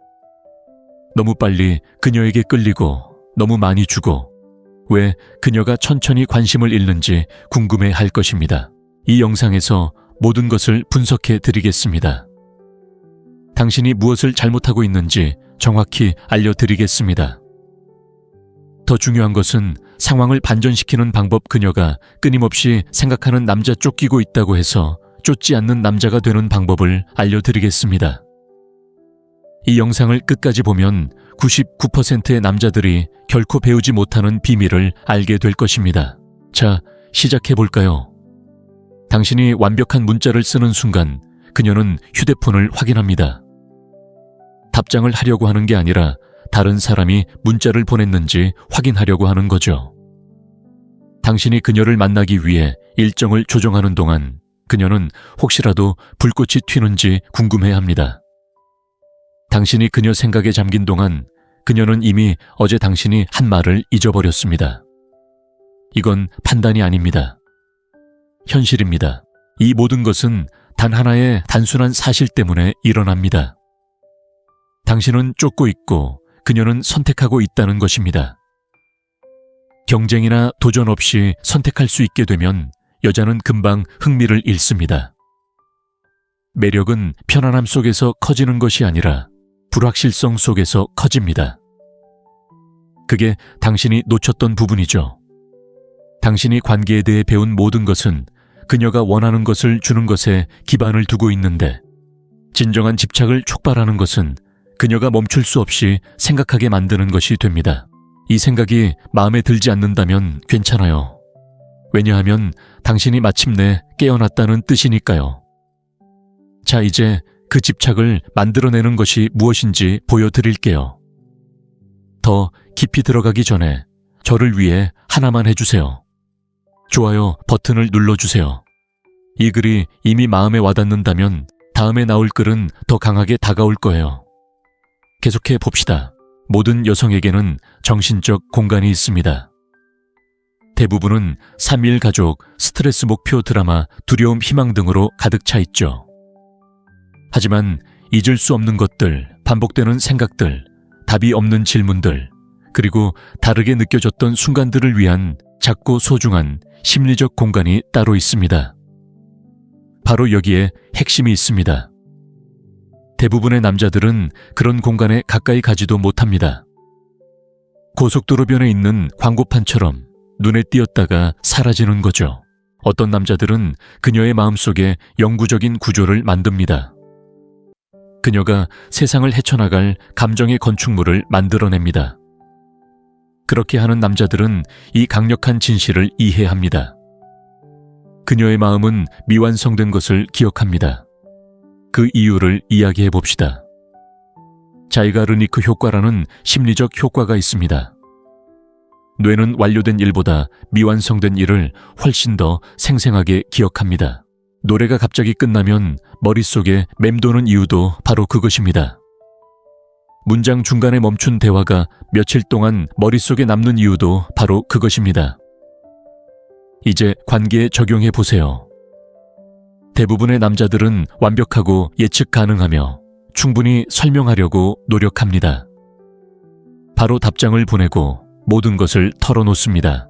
너무 빨리 그녀에게 끌리고 너무 많이 주고 왜 그녀가 천천히 관심을 잃는지 궁금해 할 것입니다. 이 영상에서 모든 것을 분석해 드리겠습니다. 당신이 무엇을 잘못하고 있는지 정확히 알려드리겠습니다. 더 중요한 것은 상황을 반전시키는 방법. 그녀가 끊임없이 생각하는 남자 쫓기고 있다고 해서 쫓지 않는 남자가 되는 방법을 알려드리겠습니다. 이 영상을 끝까지 보면 99%의 남자들이 결코 배우지 못하는 비밀을 알게 될 것입니다. 자, 시작해볼까요? 당신이 완벽한 문자를 쓰는 순간 그녀는 휴대폰을 확인합니다. 답장을 하려고 하는 게 아니라 다른 사람이 문자를 보냈는지 확인하려고 하는 거죠. 당신이 그녀를 만나기 위해 일정을 조정하는 동안 그녀는 혹시라도 불꽃이 튀는지 궁금해합니다. 당신이 그녀 생각에 잠긴 동안 그녀는 이미 어제 당신이 한 말을 잊어버렸습니다. 이건 판단이 아닙니다. 현실입니다. 이 모든 것은 단 하나의 단순한 사실 때문에 일어납니다. 당신은 쫓고 있고 그녀는 선택하고 있다는 것입니다. 경쟁이나 도전 없이 선택할 수 있게 되면 여자는 금방 흥미를 잃습니다. 매력은 편안함 속에서 커지는 것이 아니라 불확실성 속에서 커집니다. 그게 당신이 놓쳤던 부분이죠. 당신이 관계에 대해 배운 모든 것은 그녀가 원하는 것을 주는 것에 기반을 두고 있는데, 진정한 집착을 촉발하는 것은 그녀가 멈출 수 없이 생각하게 만드는 것이 됩니다. 이 생각이 마음에 들지 않는다면 괜찮아요. 왜냐하면 당신이 마침내 깨어났다는 뜻이니까요. 자, 이제 그 집착을 만들어내는 것이 무엇인지 보여드릴게요. 더 깊이 들어가기 전에 저를 위해 하나만 해주세요. 좋아요 버튼을 눌러주세요. 이 글이 이미 마음에 와닿는다면 다음에 나올 글은 더 강하게 다가올 거예요. 계속해 봅시다. 모든 여성에게는 정신적 공간이 있습니다. 대부분은 3일 가족, 스트레스 목표 드라마, 두려움, 희망 등으로 가득 차 있죠. 하지만 잊을 수 없는 것들, 반복되는 생각들, 답이 없는 질문들, 그리고 다르게 느껴졌던 순간들을 위한 작고 소중한 심리적 공간이 따로 있습니다. 바로 여기에 핵심이 있습니다. 대부분의 남자들은 그런 공간에 가까이 가지도 못합니다. 고속도로변에 있는 광고판처럼 눈에 띄었다가 사라지는 거죠. 어떤 남자들은 그녀의 마음속에 영구적인 구조를 만듭니다. 그녀가 세상을 헤쳐나갈 감정의 건축물을 만들어냅니다. 그렇게 하는 남자들은 이 강력한 진실을 이해합니다. 그녀의 마음은 미완성된 것을 기억합니다. 그 이유를 이야기해 봅시다. 자이가르니크 효과라는 심리적 효과가 있습니다. 뇌는 완료된 일보다 미완성된 일을 훨씬 더 생생하게 기억합니다. 노래가 갑자기 끝나면 머릿속에 맴도는 이유도 바로 그것입니다. 문장 중간에 멈춘 대화가 며칠 동안 머릿속에 남는 이유도 바로 그것입니다. 이제 관계에 적용해 보세요. 대부분의 남자들은 완벽하고 예측 가능하며 충분히 설명하려고 노력합니다. 바로 답장을 보내고 모든 것을 털어놓습니다.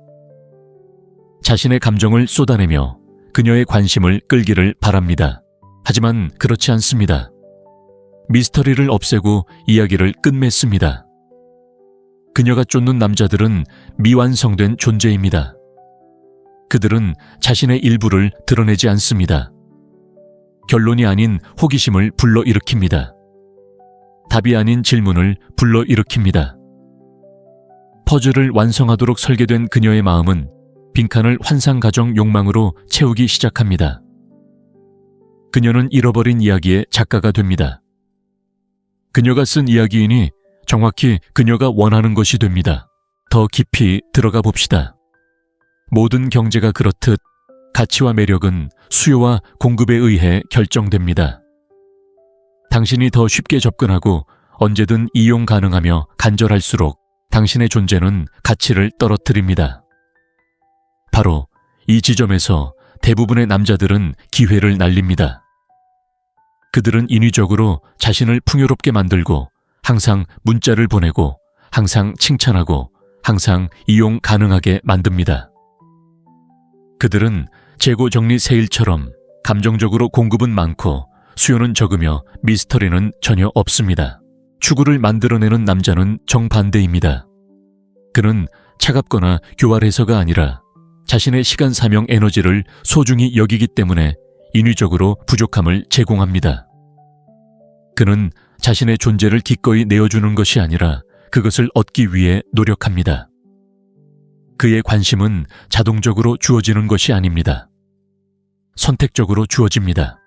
자신의 감정을 쏟아내며 그녀의 관심을 끌기를 바랍니다. 하지만 그렇지 않습니다. 미스터리를 없애고 이야기를 끝맺습니다. 그녀가 쫓는 남자들은 미완성된 존재입니다. 그들은 자신의 일부를 드러내지 않습니다. 결론이 아닌 호기심을 불러일으킵니다. 답이 아닌 질문을 불러일으킵니다. 퍼즐을 완성하도록 설계된 그녀의 마음은 빈칸을 환상가정 욕망으로 채우기 시작합니다. 그녀는 잃어버린 이야기의 작가가 됩니다. 그녀가 쓴 이야기이니 정확히 그녀가 원하는 것이 됩니다. 더 깊이 들어가 봅시다. 모든 경제가 그렇듯 가치와 매력은 수요와 공급에 의해 결정됩니다. 당신이 더 쉽게 접근하고 언제든 이용 가능하며 간절할수록 당신의 존재는 가치를 떨어뜨립니다. 바로 이 지점에서 대부분의 남자들은 기회를 날립니다. 그들은 인위적으로 자신을 풍요롭게 만들고 항상 문자를 보내고 항상 칭찬하고 항상 이용 가능하게 만듭니다. 그들은 재고 정리 세일처럼 감정적으로 공급은 많고 수요는 적으며 미스터리는 전혀 없습니다. 추구를 만들어내는 남자는 정반대입니다. 그는 차갑거나 교활해서가 아니라 자신의 시간, 사명, 에너지를 소중히 여기기 때문에 인위적으로 부족함을 제공합니다. 그는 자신의 존재를 기꺼이 내어주는 것이 아니라 그것을 얻기 위해 노력합니다. 그의 관심은 자동적으로 주어지는 것이 아닙니다. 선택적으로 주어집니다.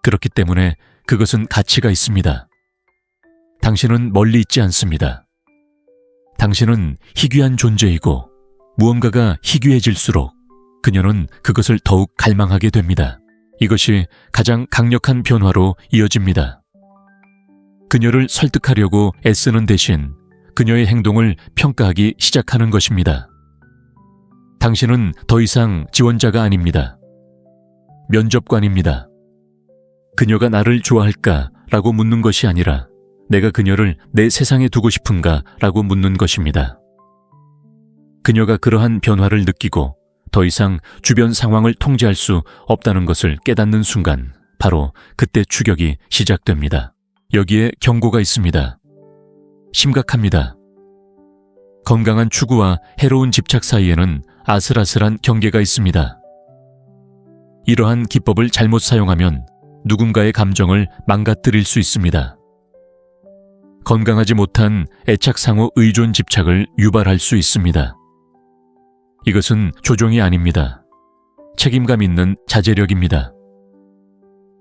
그렇기 때문에 그것은 가치가 있습니다. 당신은 멀리 있지 않습니다. 당신은 희귀한 존재이고 무언가가 희귀해질수록 그녀는 그것을 더욱 갈망하게 됩니다. 이것이 가장 강력한 변화로 이어집니다. 그녀를 설득하려고 애쓰는 대신 그녀의 행동을 평가하기 시작하는 것입니다. 당신은 더 이상 지원자가 아닙니다. 면접관입니다. 그녀가 나를 좋아할까? 라고 묻는 것이 아니라 내가 그녀를 내 세상에 두고 싶은가? 라고 묻는 것입니다. 그녀가 그러한 변화를 느끼고 더 이상 주변 상황을 통제할 수 없다는 것을 깨닫는 순간 바로 그때 추격이 시작됩니다. 여기에 경고가 있습니다. 심각합니다. 건강한 추구와 해로운 집착 사이에는 아슬아슬한 경계가 있습니다. 이러한 기법을 잘못 사용하면 누군가의 감정을 망가뜨릴 수 있습니다. 건강하지 못한 애착상호 의존 집착을 유발할 수 있습니다. 이것은 조종이 아닙니다. 책임감 있는 자제력입니다.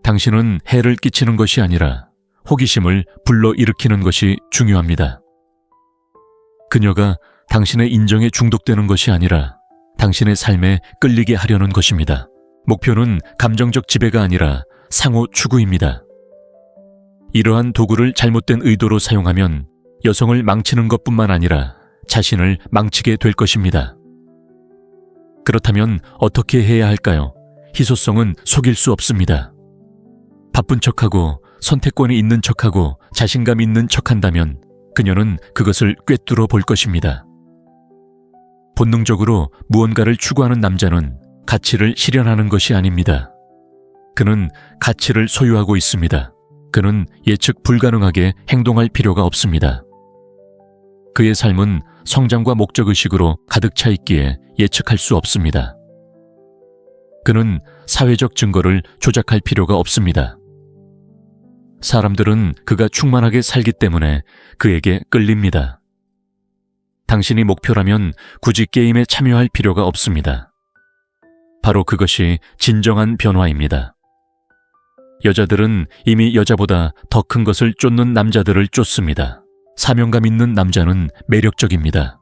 당신은 해를 끼치는 것이 아니라 호기심을 불러일으키는 것이 중요합니다. 그녀가 당신의 인정에 중독되는 것이 아니라 당신의 삶에 끌리게 하려는 것입니다. 목표는 감정적 지배가 아니라 상호 추구입니다. 이러한 도구를 잘못된 의도로 사용하면 여성을 망치는 것뿐만 아니라 자신을 망치게 될 것입니다. 그렇다면 어떻게 해야 할까요? 희소성은 속일 수 없습니다. 바쁜 척하고 선택권이 있는 척하고 자신감 있는 척한다면 그녀는 그것을 꿰뚫어 볼 것입니다. 본능적으로 무언가를 추구하는 남자는 가치를 실현하는 것이 아닙니다. 그는 가치를 소유하고 있습니다. 그는 예측 불가능하게 행동할 필요가 없습니다. 그의 삶은 성장과 목적의식으로 가득 차 있기에 예측할 수 없습니다. 그는 사회적 증거를 조작할 필요가 없습니다. 사람들은 그가 충만하게 살기 때문에 그에게 끌립니다. 당신이 목표라면 굳이 게임에 참여할 필요가 없습니다. 바로 그것이 진정한 변화입니다. 여자들은 이미 여자보다 더 큰 것을 쫓는 남자들을 쫓습니다. 사명감 있는 남자는 매력적입니다.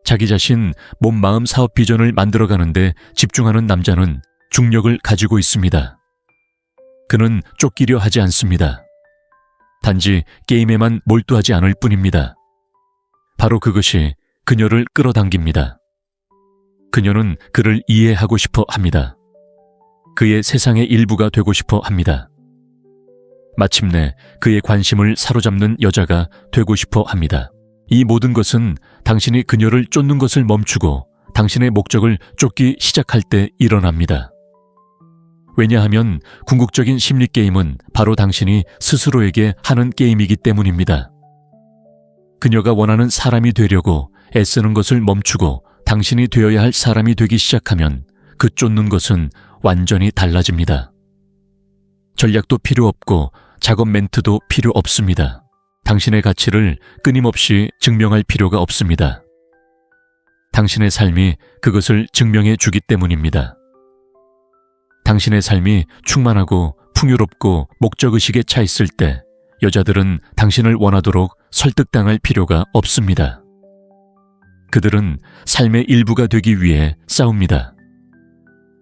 자기 자신, 몸, 마음, 사업 비전을 만들어가는데 집중하는 남자는 중력을 가지고 있습니다. 그는 쫓기려 하지 않습니다. 단지 게임에만 몰두하지 않을 뿐입니다. 바로 그것이 그녀를 끌어당깁니다. 그녀는 그를 이해하고 싶어 합니다. 그의 세상의 일부가 되고 싶어 합니다. 마침내 그의 관심을 사로잡는 여자가 되고 싶어 합니다. 이 모든 것은 당신이 그녀를 쫓는 것을 멈추고 당신의 목적을 쫓기 시작할 때 일어납니다. 왜냐하면 궁극적인 심리게임은 바로 당신이 스스로에게 하는 게임이기 때문입니다. 그녀가 원하는 사람이 되려고 애쓰는 것을 멈추고 당신이 되어야 할 사람이 되기 시작하면 그 쫓는 것은 완전히 달라집니다. 전략도 필요 없고 작업 멘트도 필요 없습니다. 당신의 가치를 끊임없이 증명할 필요가 없습니다. 당신의 삶이 그것을 증명해 주기 때문입니다. 당신의 삶이 충만하고 풍요롭고 목적의식에 차 있을 때 여자들은 당신을 원하도록 설득당할 필요가 없습니다. 그들은 삶의 일부가 되기 위해 싸웁니다.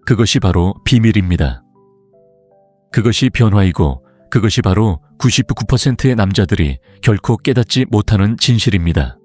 그것이 바로 비밀입니다. 그것이 변화이고 그것이 바로 99%의 남자들이 결코 깨닫지 못하는 진실입니다.